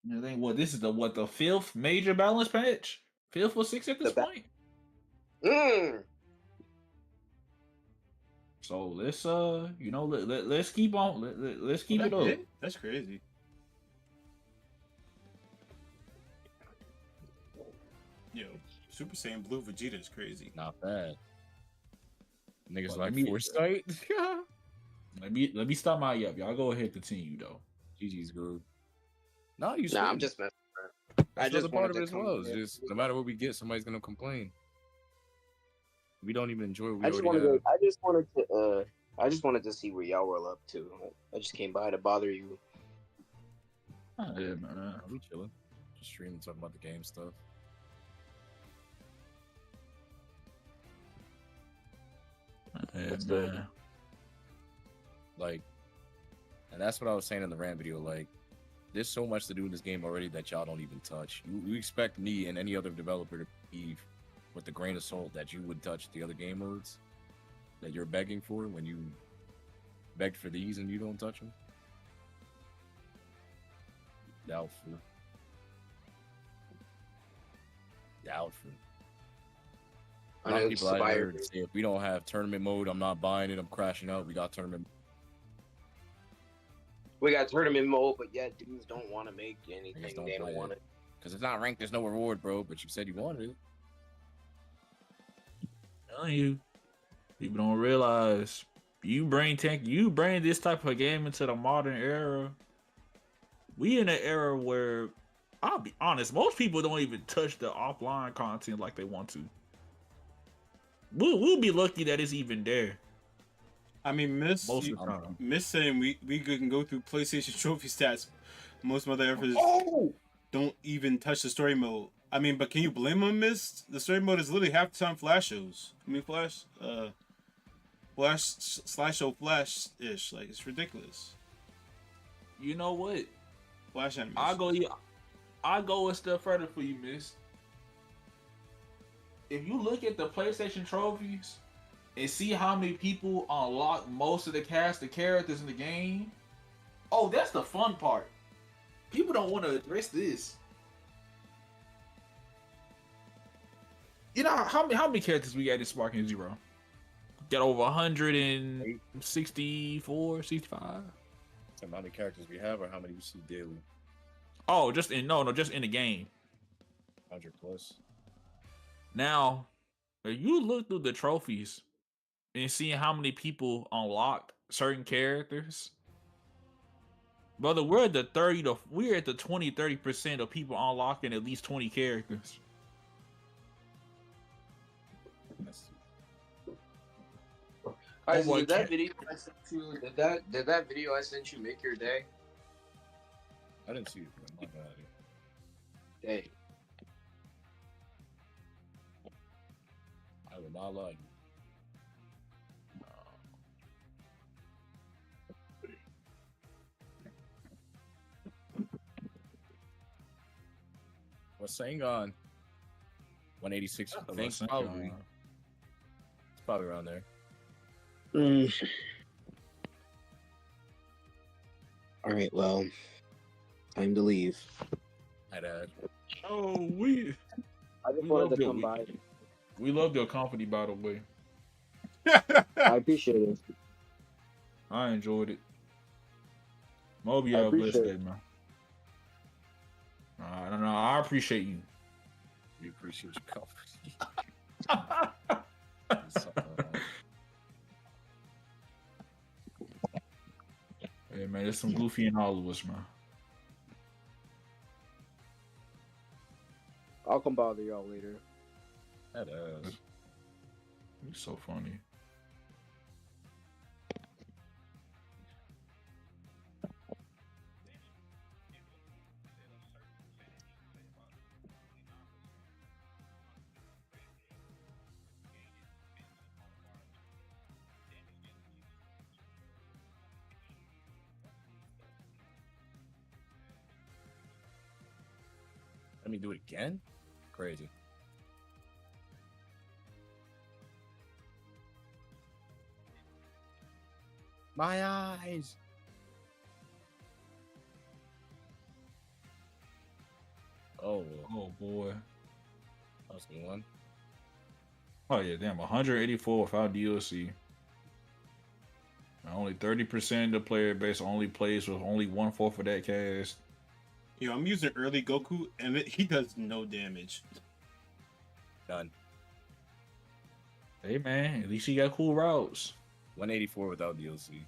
You think this is the 5th major balance patch? 5th or 6th at this point? So let's let's keep on let's keep it up. That's crazy. Super Saiyan Blue Vegeta is crazy. Not bad. Niggas Well, like let me- foresight. Let me stop my yap. Y'all go ahead, continue though. GG's good. No, you. Nah, I'm spitting. just messing around. That's I just another part of wanted it to as come well. It's in. just no matter what we get, somebody's gonna complain. We don't even enjoy what we I just already wanted have. to. I just wanted to see where y'all were up to. I just came by to bother you. Yeah, man. We chilling, just streaming, talking about the game stuff. Yeah, What's man. good? Like, and that's what I was saying in the rant video. Like, there's so much to do in this game already that y'all don't even touch. You expect me and any other developer to believe with the grain of salt that you would touch the other game modes that you're begging for when you begged for these and you don't touch them. Doubtful. Doubtful. A lot of people I heard say if we don't have tournament mode, I'm not buying it. I'm crashing out. We got tournament. We got tournament mode, but yet dudes don't want to make Niggas anything. don't They play don't want it. it. Because it's not ranked, there's no reward, bro. But you said you wanted it. Telling you, people don't realize you bring this type of game into the modern era. We in an era where, I'll be honest, most people don't even touch the offline content like they want to. We'll be lucky that it's even there. I mean, Miss Most of the time. Miss saying we can go through PlayStation trophy stats. Most motherfuckers don't even touch the story mode. I mean, but can you blame them, Miss? The story mode is literally half the time Flash shows. I mean, Flash slideshow Flash-ish. Like, it's ridiculous. You know what? Flash animation. I'll go a step further for you, Miss. If you look at the PlayStation trophies and see how many people unlock most of the cast of characters in the game, oh, that's the fun part. People don't want to address this. You know how many characters we got in Sparking Zero? Got over 164, 65. So how many characters we have, or how many we see daily? Oh, just in the game. 100 plus. Now, if you look through the trophies and seeing how many people unlocked certain characters, brother, we're at the 20-30% of people unlocking at least 20 characters. Alright, so boy, did that video I sent you? Did that video I sent you make your day? I didn't see it. I'm not gonna lie to you. Hey, I will not lie to you. What's saying on 186? I think probably. It's probably around there. All right, well, time to leave. I'd add. Oh, I just We wanted love to it. come by. we love your company, by the way. I appreciate it. I enjoyed it. Moby, I have a blessed appreciate day, man. I appreciate you. We appreciate your company. Hey, man, there's some goofy in all of us, man. I'll come bother y'all later. That ass. You're so funny. Let me do it again? Crazy. My eyes. Oh, Oh boy. that's the one. Oh yeah, damn. 184 without DLC. And only 30% of the player base only plays with only 1/4 of that cast. Yo, I'm using early Goku, and he does no damage. None. Hey man, at least you got cool routes. 184 without DLC.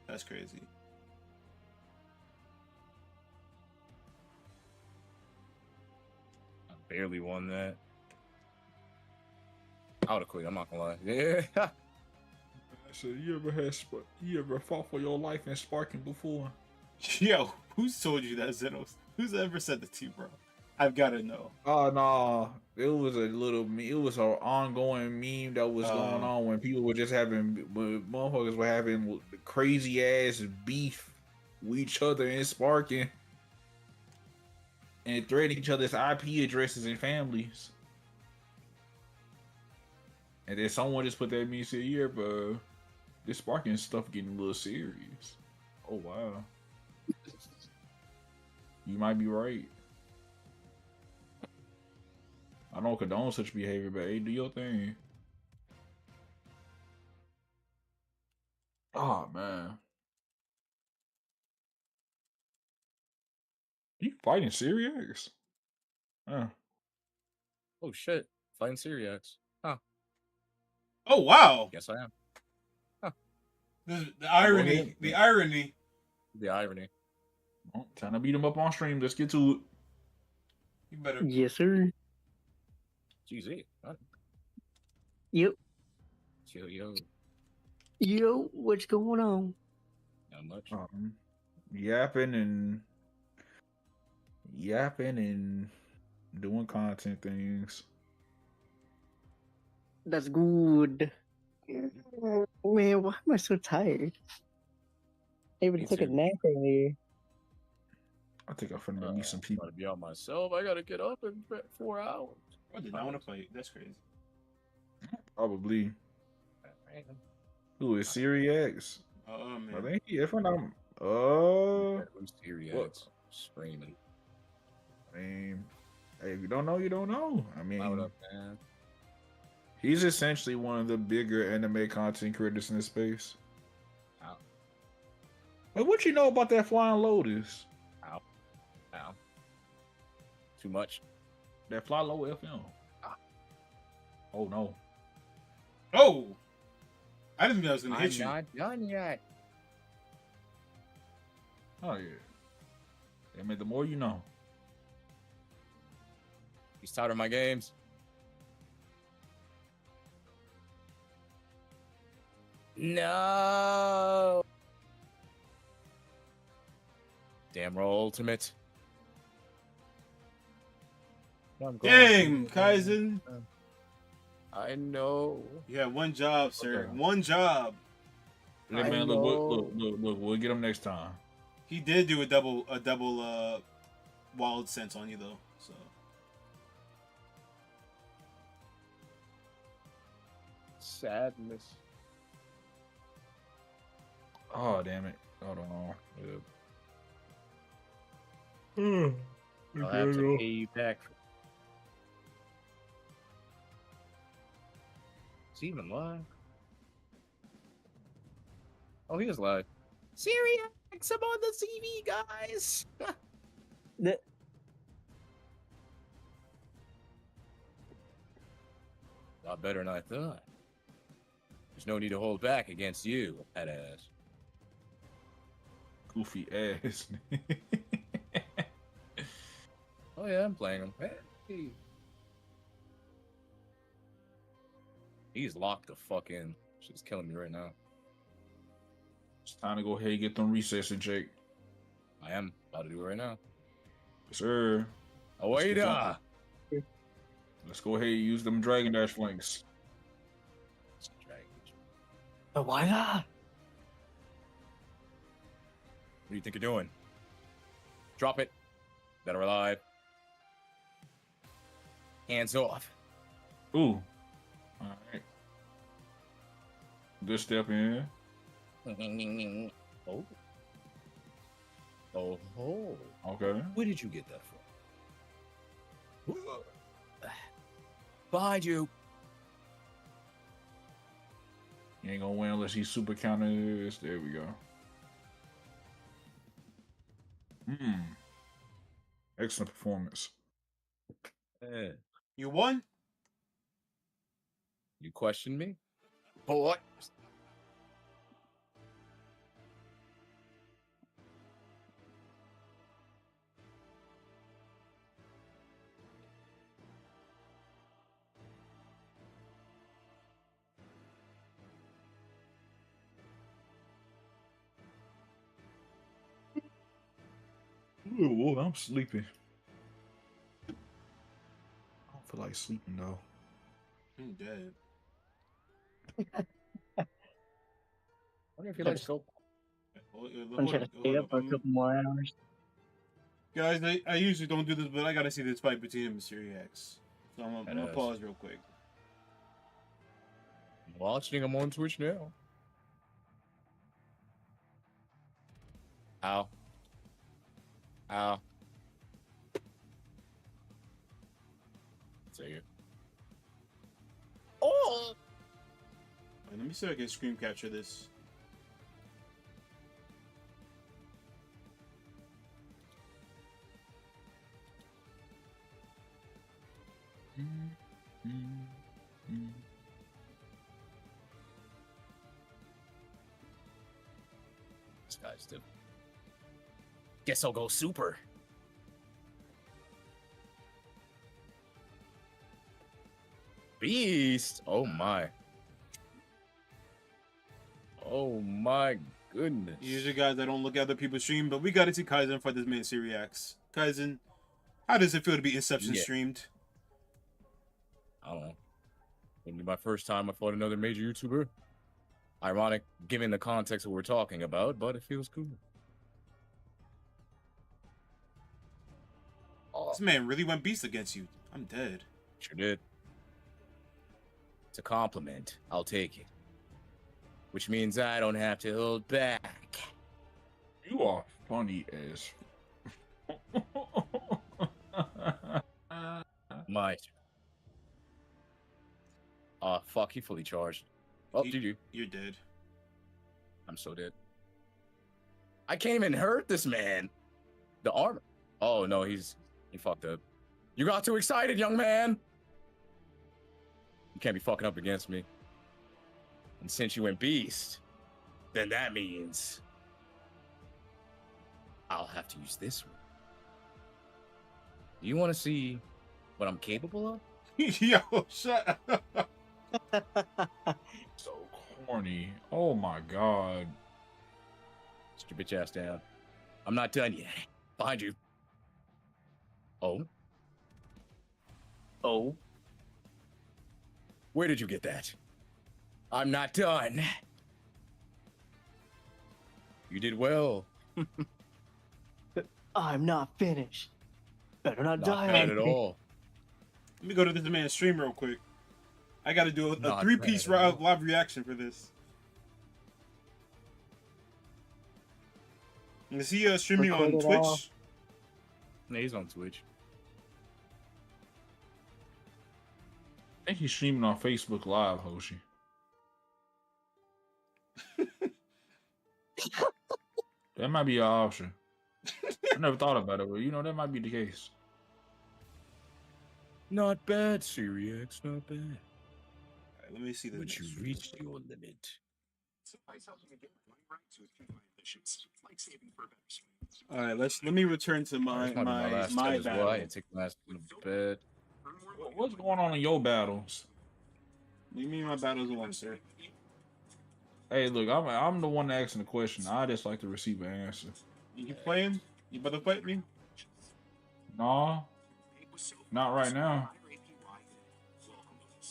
That's crazy. I barely won that. I would have quit. I'm not gonna lie. Yeah. So you ever fought for your life in Sparking before? Yo, who's told you that, Zenos? Who's ever said that to you, bro? I've got to know. Oh no, it was it was an ongoing meme that was going on when people were just when motherfuckers were having crazy ass beef with each other in Sparking and threatening each other's IP addresses and families. And then someone just put that meme and said, "Yeah, bro, this Sparking stuff getting a little serious." Oh wow, you might be right. I don't condone such behavior, but hey, do your thing. Oh man, you fighting Syriacs? Huh. Oh shit. Fighting Syriacs. Huh. Oh wow! Yes, I am. The irony, the irony. The irony. Oh, trying to beat him up on stream. Let's get to it. You better. Yes, sir. GZ. Huh? Yep. Yo. Yo, what's going on? Not much. Yapping and doing content things. That's good. Man, why am I so tired? I even Me took a too. nap earlier. I think I'm finna meet some I'm people. gotta be on myself. I gotta get up in 4 hours. I did not want to fight. That's crazy. Probably. Who is Syriacs? Oh man. I think if I'm Who's Syriacs? Screaming. I mean, hey, if you don't know, you don't know. I mean, Loud up, man. he's essentially one of the bigger anime content creators in this space. Ow. But what you know about that Flying Lotus? Ow. Too much. That Fly Low FM. Oh no. Oh! I didn't think I was gonna hit you. I'm not done yet. Oh yeah. I mean, the more you know. He's tired of my games. No. Damn roll ultimate. Dang, Kaizen. I know. You had one job, sir. Okay. One job. Hey, I man, know. look, we'll get him next time. He did do a double wild sense on you though. So Sadness. Oh damn it. Hold on. I'll have to pay you back. Is he even live? Oh, he is live. Syriacs, I'm on the CV, guys. The- Lot better than I thought. There's no need to hold back against you, head ass. Goofy ass. Oh yeah, I'm playing him. Hey. He's locked the fuck in. She's killing me right now. It's time to go ahead and get them resets in check. I am about to do it right now. Yes, sir. Oh wait, Let's go ahead and use them Dragon Dash flanks. But why not? What do you think you're doing? Drop it. Better alive. Hands off. Ooh. Alright. Good step in. Oh. Oh. Okay. Where did you get that from? Behind you. You ain't gonna win unless he super counters. There we go. Excellent performance. Yeah. You won? You question me? Boy. Ooh, I'm sleepy. I don't feel like sleeping though. I'm dead. I wonder if you like go. I'm trying to stay up for a couple more hours. Guys, I usually don't do this, but I gotta see this fight between him and Siriax. So I'm gonna pause real quick. I'm watching him on Twitch now. Ow. Ow. Take it. Oh! Right, let me see if I can screen capture this. This guy's the. Guess I'll go super. Beast. Oh my. Oh my goodness. Usually, guys, I don't look at other people's stream, but we gotta see Kaizen fight this man Siriax. Kaizen, how does it feel to be Inception streamed? I don't know. Wouldn't be my first time I fought another major YouTuber. Ironic, given the context of what we're talking about, but it feels cool. This man really went beast against you. I'm dead. Sure did. It's a compliment. I'll take it. Which means I don't have to hold back. You are funny as. My turn. Fuck, he fully charged. Oh, GG. You're dead. I'm so dead. I can't even hurt this man. The armor. Oh no, he fucked up. You got too excited, young man. You can't be fucking up against me. And since you went beast, then that means I'll have to use this one. You want to see what I'm capable of? Yo, shut up. So corny. Oh my god. Sit your bitch ass down. I'm not done yet. Behind you. Oh? Oh? Where did you get that? I'm not done. You did well. I'm not finished. Better not die. Not bad at all. Let me go to this man's stream real quick. I gotta do a Not three-piece bad at all. live reaction for this. Is he streaming on Record it all. Twitch? No, he's on Twitch. I think he's streaming on Facebook Live, Hoshi. That might be an option. I never thought about it, but you know, that might be the case. Not bad, Siriax, not bad. Alright, let me see the But next you stream. reached your limit. Alright, let me return to my last my as well. battle. I had to take the last one to bed. What's going on in your battles? What do you mean my battle's alone, sir? Hey, look, I'm the one asking the question. I just like to receive an answer. You playing? You about to fight me? Nah, not right now.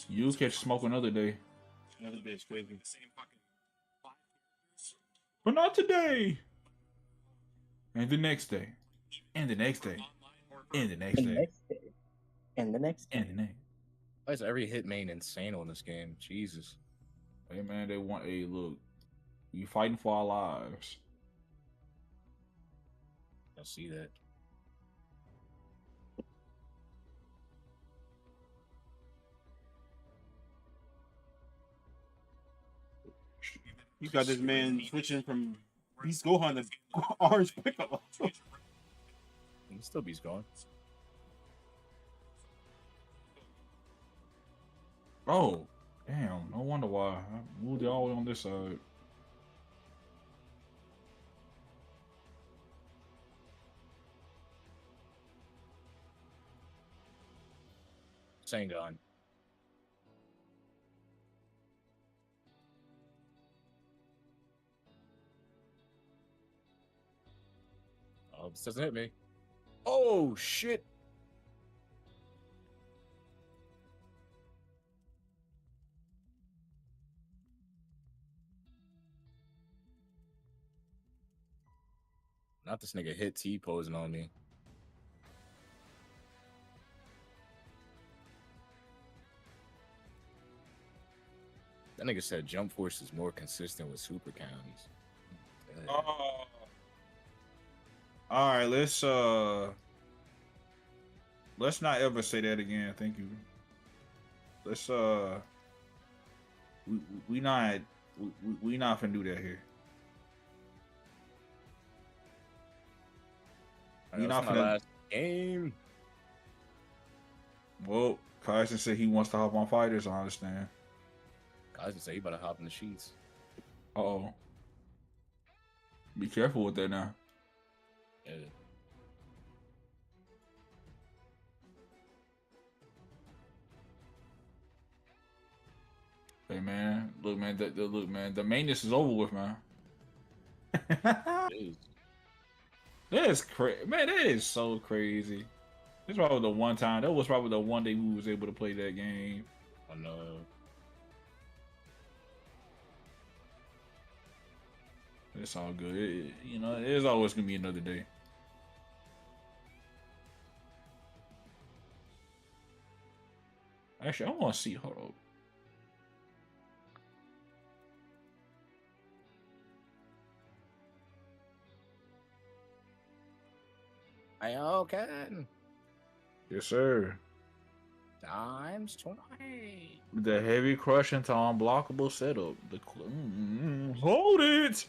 You'll catch smoke another day, Another bitch, crazy. but not today. And the next day, and the next day, and the next And the day, next day. And the next day. and the next. Why is every hit main insane on this game? Jesus. Hey man, they want a look. You fighting for our lives. I see that. You got this man switching from Beast Gohan to Orange Piccolo. He still be's gone. Oh, damn. No wonder why. I moved it all the way on this side. Same gun. Oh, this doesn't hit me. Oh, shit. Not this nigga hit T-posing on me. That nigga said jump force is more consistent with super counties. All right, let's not ever say that again. Thank you. Let's we not we not finna do that here. We That's not my finna. last game. Well, Carson said he wants to hop on fighters. I understand. Guys would say you better hop in the sheets. Oh, be careful with that now. Yeah. Hey man, look man, look man, the maintenance is over with, man. That It is. is crazy, man. That is so crazy. This probably the one time. That was probably the one day we was able to play that game. I know. It's all good. You know, there's always gonna be another day. Actually, I want to see. Hold up. I can. Yes, sir. Times 20. The heavy crush into unblockable setup. Hold it.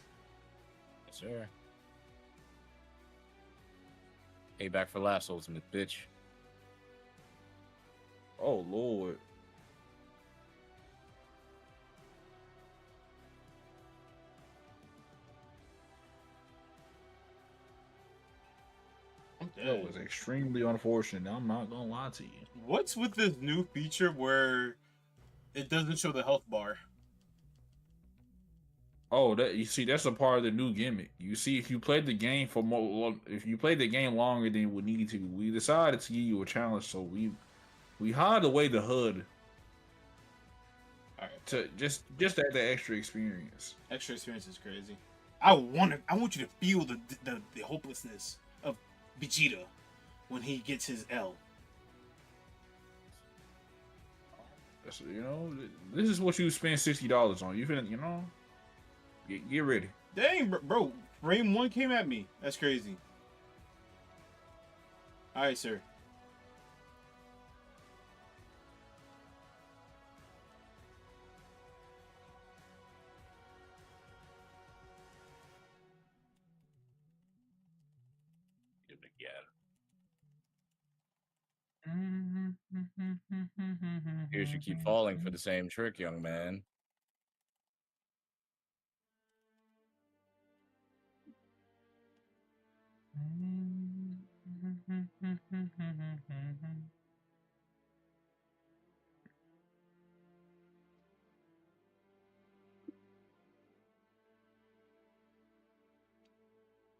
Yes, sir. Payback for last ultimate, bitch. Oh Lord. That was extremely unfortunate. I'm not gonna lie to you. What's with this new feature where it doesn't show the health bar? Oh, that you see, that's a part of the new gimmick. You see, if you played the game for more, if you played the game longer than you would need to, we decided to give you a challenge. So we hide away the HUD All right, to just add the extra experience. extra experience is crazy. I want you to feel the hopelessness of Vegeta when he gets his L. That's, you know, this is what you spend $60 on. You finna, you know, get ready. Dang, bro, frame 1 came at me. That's crazy. All right, sir. Get it together. Here's you keep falling for the same trick, young man.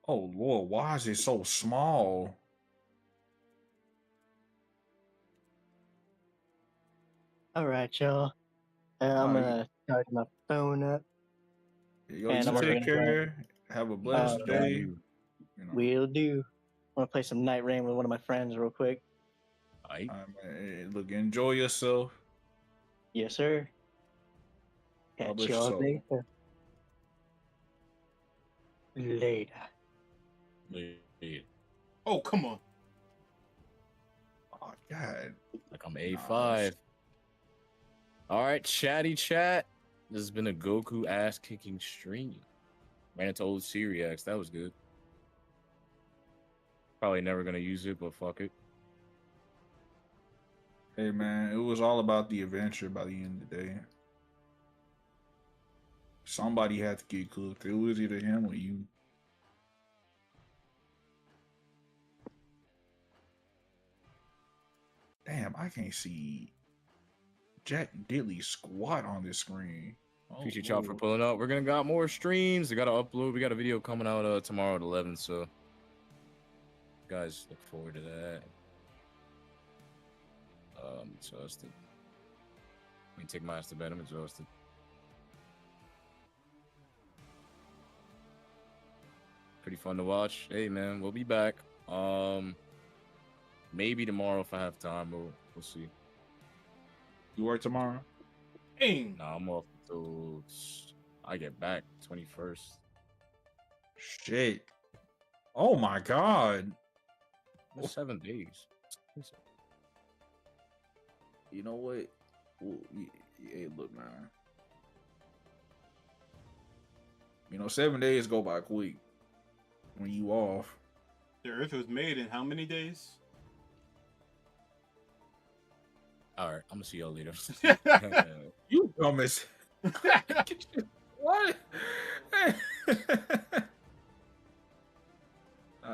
Oh Lord, why is it so small? All right, y'all. I'm Alright. gonna charge my phone up. Yo, And you I'm also take gonna play. care. Have a blessed Uh, day. You know, We'll do. I'm gonna play some Night Rain with one of my friends real quick. Aight. look, enjoy yourself. Yes, sir. God Catch bless your y'all soul. later. Later. Lead. Oh, come on. Oh God. Like I'm A5. All right, chatty chat. This has been a Goku ass kicking stream. Ran into old Syriax. That was good. Probably never gonna use it, but fuck it. Hey man, it was all about the adventure by the end of the day. Somebody had to get cooked. It was either him or you. Damn, I can't see Jack Diddley squat on this screen. Oh, Appreciate y'all for Lord. pulling up. We're gonna got more streams. We gotta upload. We got a video coming out tomorrow at 11. So, guys, look forward to that. Exhausted. Let me take my ass to bed. I'm exhausted. Pretty fun to watch. Hey man, we'll be back. Maybe tomorrow if I have time. We'll see. You work tomorrow? Dang. Nah, I'm off until I get back 21st. Shit. Oh my god. That's 7 days. You know what? Well, hey, look, man. You know, 7 days go by quick when you off. The Earth was made in how many days? All right, I'm gonna see y'all later. You promise. What?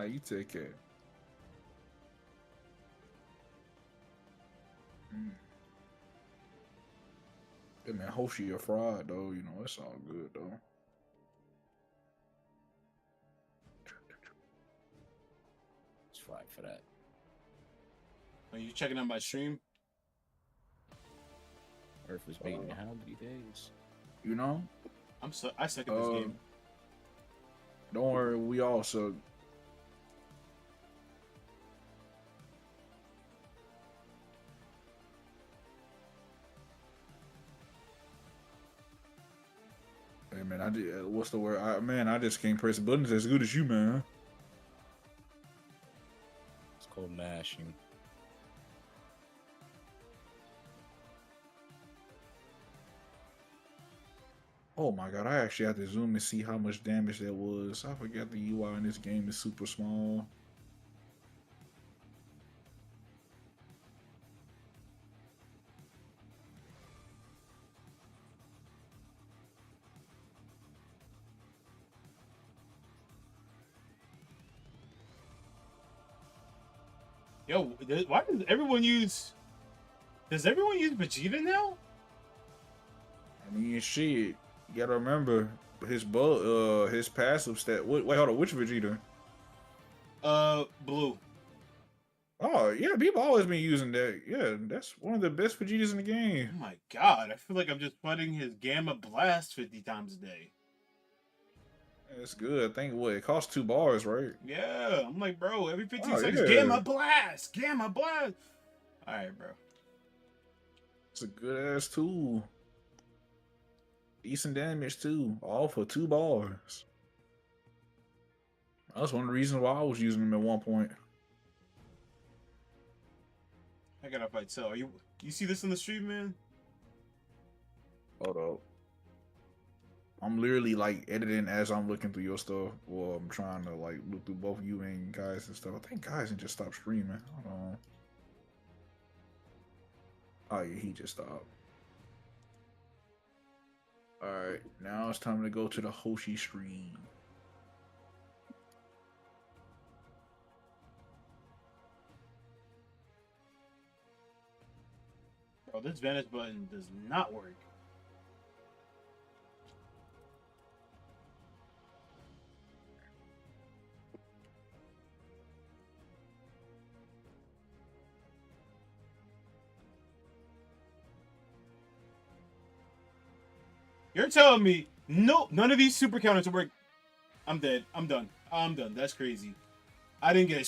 You take care. Yeah, man, Hoshi a fraud though. You know, it's all good though. It's fine for that. Are you checking out my stream? Earth was made in how many days? You know? I suck at this game. Don't worry, we all suck. Hey man, I did. What's the word? I just can't press buttons as good as you, man. It's called mashing. Oh my god, I actually have to zoom and see how much damage that was. I forgot the UI in this game is super small. Yo, why does everyone use? Does everyone use Vegeta now? I mean, shit. You gotta remember his passive stat. Wait, hold on. Which Vegeta? Blue. Oh yeah, people always been using that. Yeah, that's one of the best Vegetas in the Oh game. my god, I feel like I'm just fighting his Gamma Blast 50 times a day. That's good. I think what it costs 2 bars, right? Yeah, I'm like, bro, every 15 Oh, seconds, yeah. Gamma Blast, Gamma Blast. All right, bro. It's a good ass tool. Decent damage too. All for 2 bars. That's one of the reasons why I was using them at one point. I gotta fight Cell. You see this in the stream, man? Hold up. I'm literally like editing as I'm looking through your stuff. Well, I'm trying to like look through both you and guys and stuff. I think guys can just stop streaming. Hold on. Oh yeah, he just stopped. Alright, now it's time to go to the Hoshi stream. Bro, this vanish button does not work. You're telling me no, none of these super counters work. I'm dead. I'm done. I'm done. That's crazy. I didn't get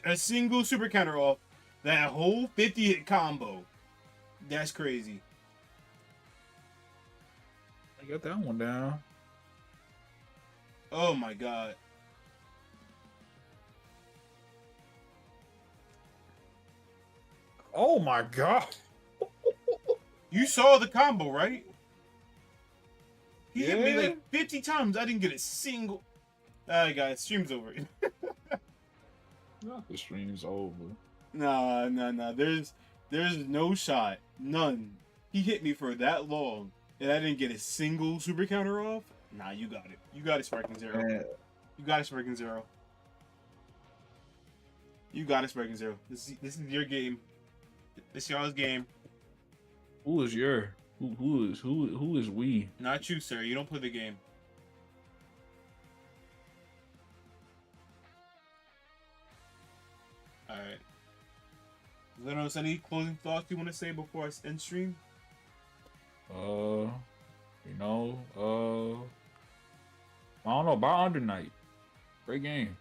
a single super counter off that whole 50 hit combo. That's crazy. I got that one down. Oh my god. Oh my god. You saw the combo, right? He hit me Yeah. like 50 times. I didn't get a single. Alright, guys, stream's over. The stream's over. Nah. There's no shot. None. He hit me for that long, and I didn't get a single super counter off. Nah, you got it. You got it, Sparking Zero. You got it, Sparking Zero. You got it, Sparking Zero. This is your game. This is y'all's game. Who is your? Who is we? Not you, sir. You don't play the game. All right. Lenos, any closing thoughts you want to say before I end stream? I don't know. Buy Under Night. Great game.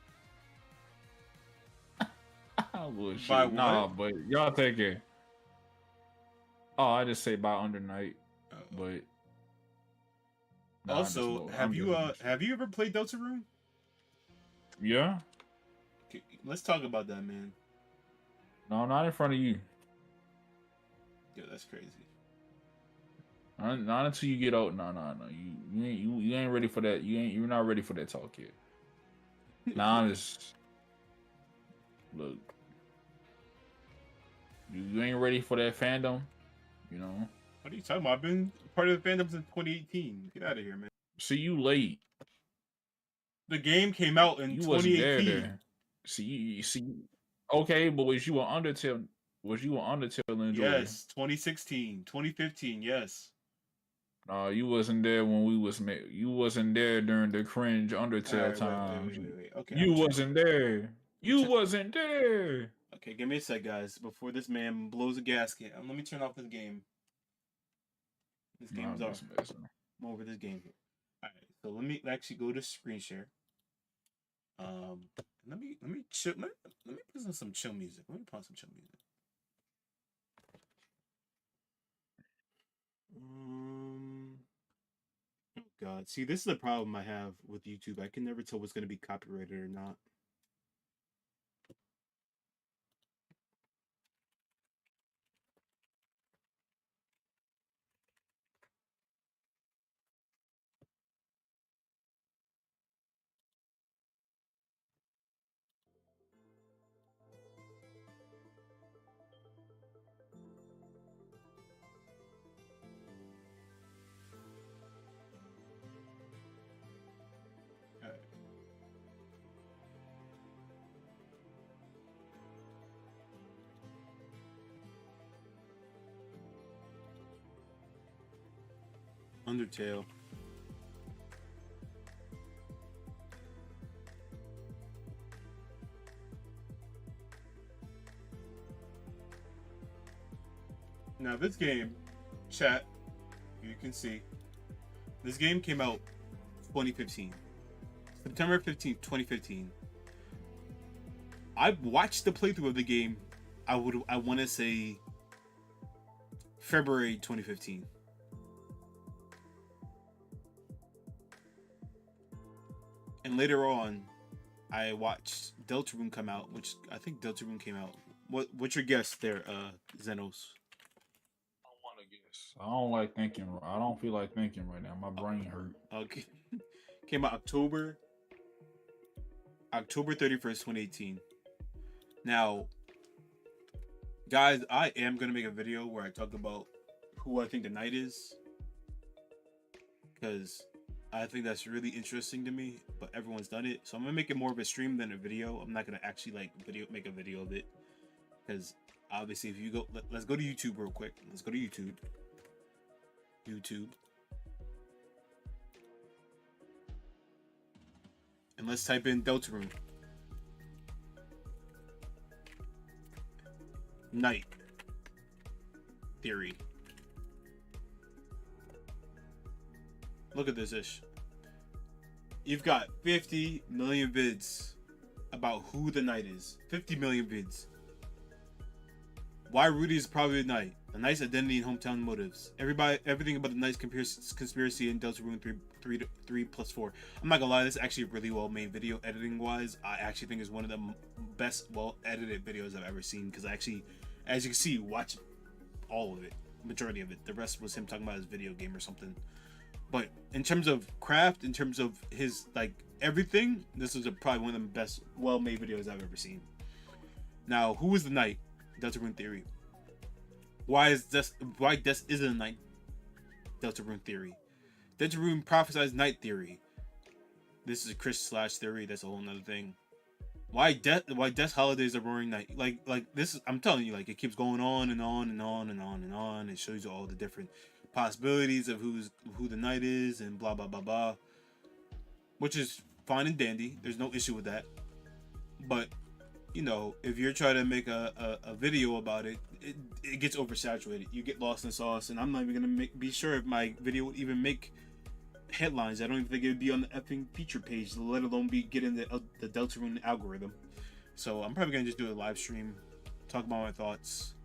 Bullshit. Buy what? Nah, but y'all take it. Oh, I just say buy Under Night, but also, have you ever played Deltarune? Yeah. Okay, let's talk about that, man. No, not in front of you. Yo, that's crazy. Not until you get out. No. You ain't ready for that. You're not ready for that talk yet. Nah, just look. You ain't ready for that fandom. You know. What are you talking about? I've been part of the fandom since 2018. Get out of here, man. See, you late. The game came out in 2018. There. See. Okay, but was you an Undertale? Was you an Undertale enjoyer? Yes, 2016, 2015. Yes. You wasn't there when we was You wasn't there during the cringe Undertale time. Wait. Okay. You wasn't there. You wasn't there. Okay, give me a sec, guys. Before this man blows a gasket, let me turn off this game. This game's off. I'm over this game. All right, so let me actually go to screen share. Let me chill. Let me put in some chill music. Let me put on some chill music. Oh God, see, this is the problem I have with YouTube. I can never tell what's going to be copyrighted or not. Undertale. Now this game, chat, you can see, this game came out 2015. September 15th, 2015. I watched the playthrough of the game, I want to say February 2015. And later on, I watched Deltarune come out, which I think Deltarune came out. What's your guess there, Xenos? I don't want to guess. I don't like thinking. I don't feel like thinking right now. My brain hurt. Okay. Came out October 31st, 2018. Now, guys, I am going to make a video where I talk about who I think the knight is. Because I think that's really interesting to me, but everyone's done it. So I'm going to make it more of a stream than a video. I'm not going to actually make a video of it. Because obviously if you go, let's go to YouTube real quick. Let's go to YouTube. And let's type in Deltarune. Knight theory. Look at this ish. You've got 50 million vids about who the knight is. 50 million vids. Why Rudy is probably the knight. The knight's identity and hometown motives. Everything about the knight's conspiracy in Deltarune 3+4. I'm not gonna lie, this is actually a really well made video editing wise. I actually think it's one of the best well edited videos I've ever seen, because I actually, as you can see, watch all of it, majority of it. The rest was him talking about his video game or something. But in terms of craft, in terms of his everything, this is probably one of the best well made videos I've ever seen. Now, who is the knight? Deltarune theory. Why Death isn't a night Deltarune theory. Deltarune prophesies night theory. This is a Chris / theory. That's a whole nother thing. Why Death holidays are roaring night? Like this is, I'm telling you, like it keeps going on and on and on and on and on. It shows you all the different possibilities of who the knight is and blah blah blah blah. Which is fine and dandy. There's no issue with that. But you know, if you're trying to make a video about it, it gets oversaturated. You get lost in the sauce, and I'm not even gonna be sure if my video would even make headlines. I don't even think it would be on the effing feature page, let alone be getting the Deltarune algorithm. So I'm probably gonna just do a live stream, talk about my thoughts,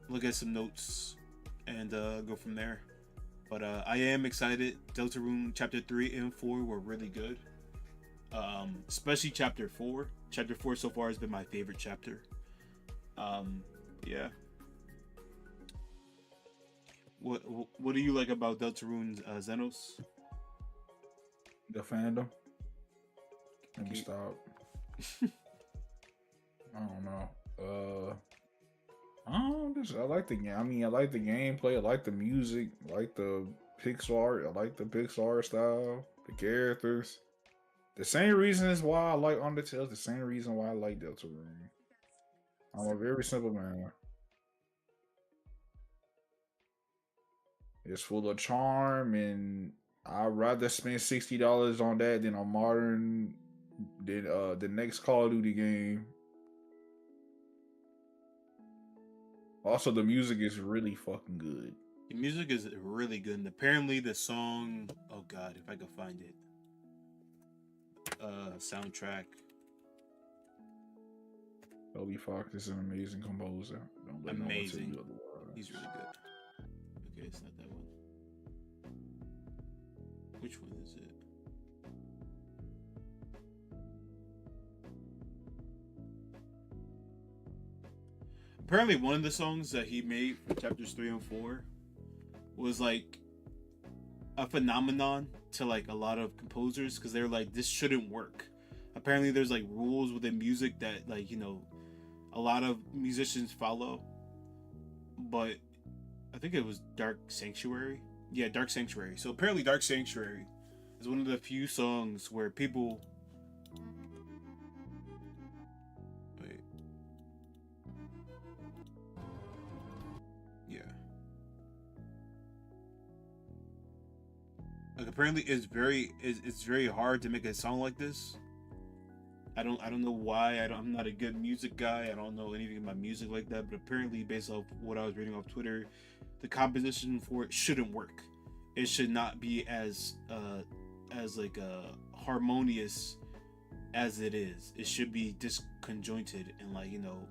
look at some notes, and go from there. But I am excited. Deltarune chapter 3 and 4 were really good. Especially chapter 4. Chapter 4 so far has been my favorite chapter. Yeah. What do you like about Deltarune's Xenos? The fandom. Let me stop. I don't know. I like the game. I mean, I like the gameplay. I like the music. I like the Pixar. I like the Pixar style. The characters. The same reasons why I like Undertale. The same reason why I like Deltarune. I'm a very simple man. It's full of charm, and I'd rather spend $60 on that than a modern, than the next Call of Duty game. Also, the music is really fucking good. The music is really good, and apparently the song, oh god, if I could find it, soundtrack. Toby Fox is an amazing composer. Don't let Amazing. No one tell you otherwise. He's really good. Okay, it's not that one. Which one is it? Apparently one of the songs that he made for chapters 3 and 4 was like a phenomenon to like a lot of composers, because they're like, this shouldn't work. Apparently there's like rules within music that, like, you know, a lot of musicians follow. But I think it was Dark Sanctuary. Yeah, Dark Sanctuary. So apparently Dark Sanctuary is one of the few songs where people... Wait. Yeah. Like apparently it's very hard to make a song like this. I don't know why. I'm not a good music guy. I don't know anything about music like that. But apparently, based off what I was reading off Twitter, the composition for it shouldn't work. It should not be as like harmonious as it is. It should be disconjointed and like, you know,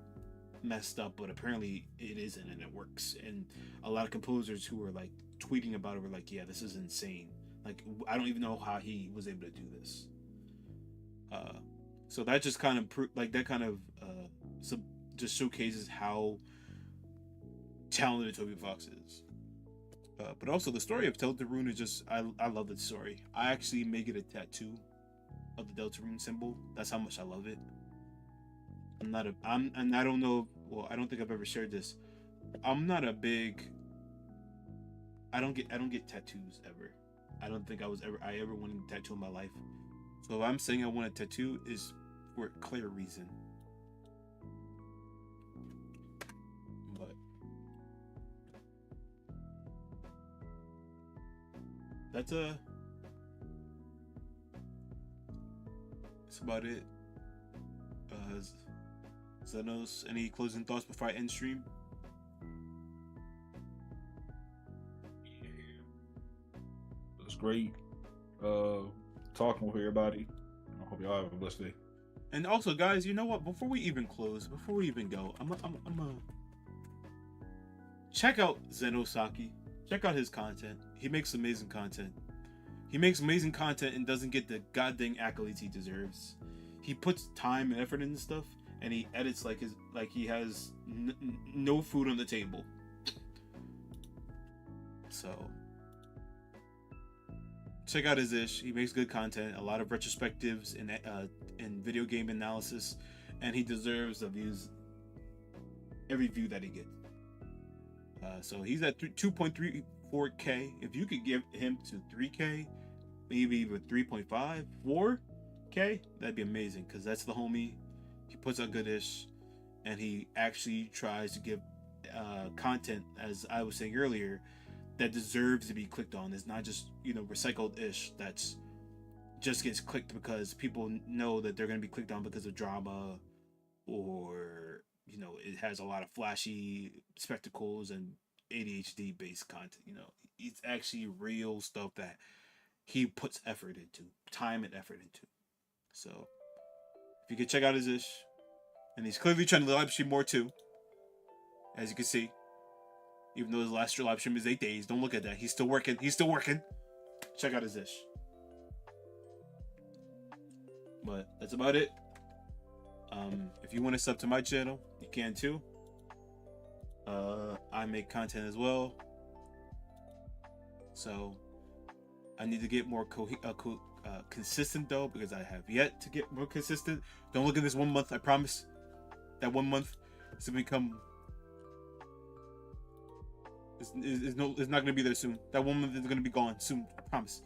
messed up. But apparently, it isn't, and it works. And a lot of composers who were like tweeting about it were like, "Yeah, this is insane. Like, I don't even know how he was able to do this." So that just kind of just showcases how talented Toby Fox is. But also the story of Deltarune is just, I love the story. I actually may get a tattoo of the Deltarune symbol. That's how much I love it. And I don't know. Well, I don't think I've ever shared this. I'm not a big. I don't get tattoos ever. I don't think I ever wanted a tattoo in my life. So if I'm saying I want a tattoo, is for a clear reason. But that's about it. Xenos, any closing thoughts before I end stream? It was great talking with everybody. I hope y'all have a blessed day. And also, guys, you know what? Before we even go, I'm check out Zenosaki. Check out his content. He makes amazing content. He makes amazing content and doesn't get the goddamn accolades he deserves. He puts time and effort into stuff, and he edits like he has no food on the table. So check out his ish. He makes good content, a lot of retrospectives and video game analysis, and he deserves the views, every view that he gets. So he's at 2.34K. If you could give him to 3K, maybe even 3.5, 4K, that'd be amazing. Because that's the homie. He puts out good ish, and he actually tries to give content, as I was saying earlier, that deserves to be clicked on. It's not just recycled ish that's just gets clicked because people know that they're going to be clicked on because of drama, or it has a lot of flashy spectacles and ADHD based content. It's actually real stuff that he puts effort into, time and effort into. So if you could check out his ish, and he's clearly trying to live stream more too, as you can see. Even though his last live stream is 8 days, don't look at that. He's still working. Check out his ish. But that's about it. If you want to sub to my channel, you can too. I make content as well, so I need to get more consistent though, because I have yet to get more consistent. Don't look at this 1 month. I promise that 1 month is gonna become. It's not gonna be there soon. That 1 month is gonna be gone soon. I promise.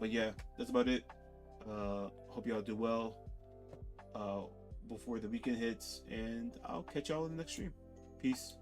But yeah, that's about it. Hope y'all do well before the weekend hits, and I'll catch y'all in the next stream. Peace.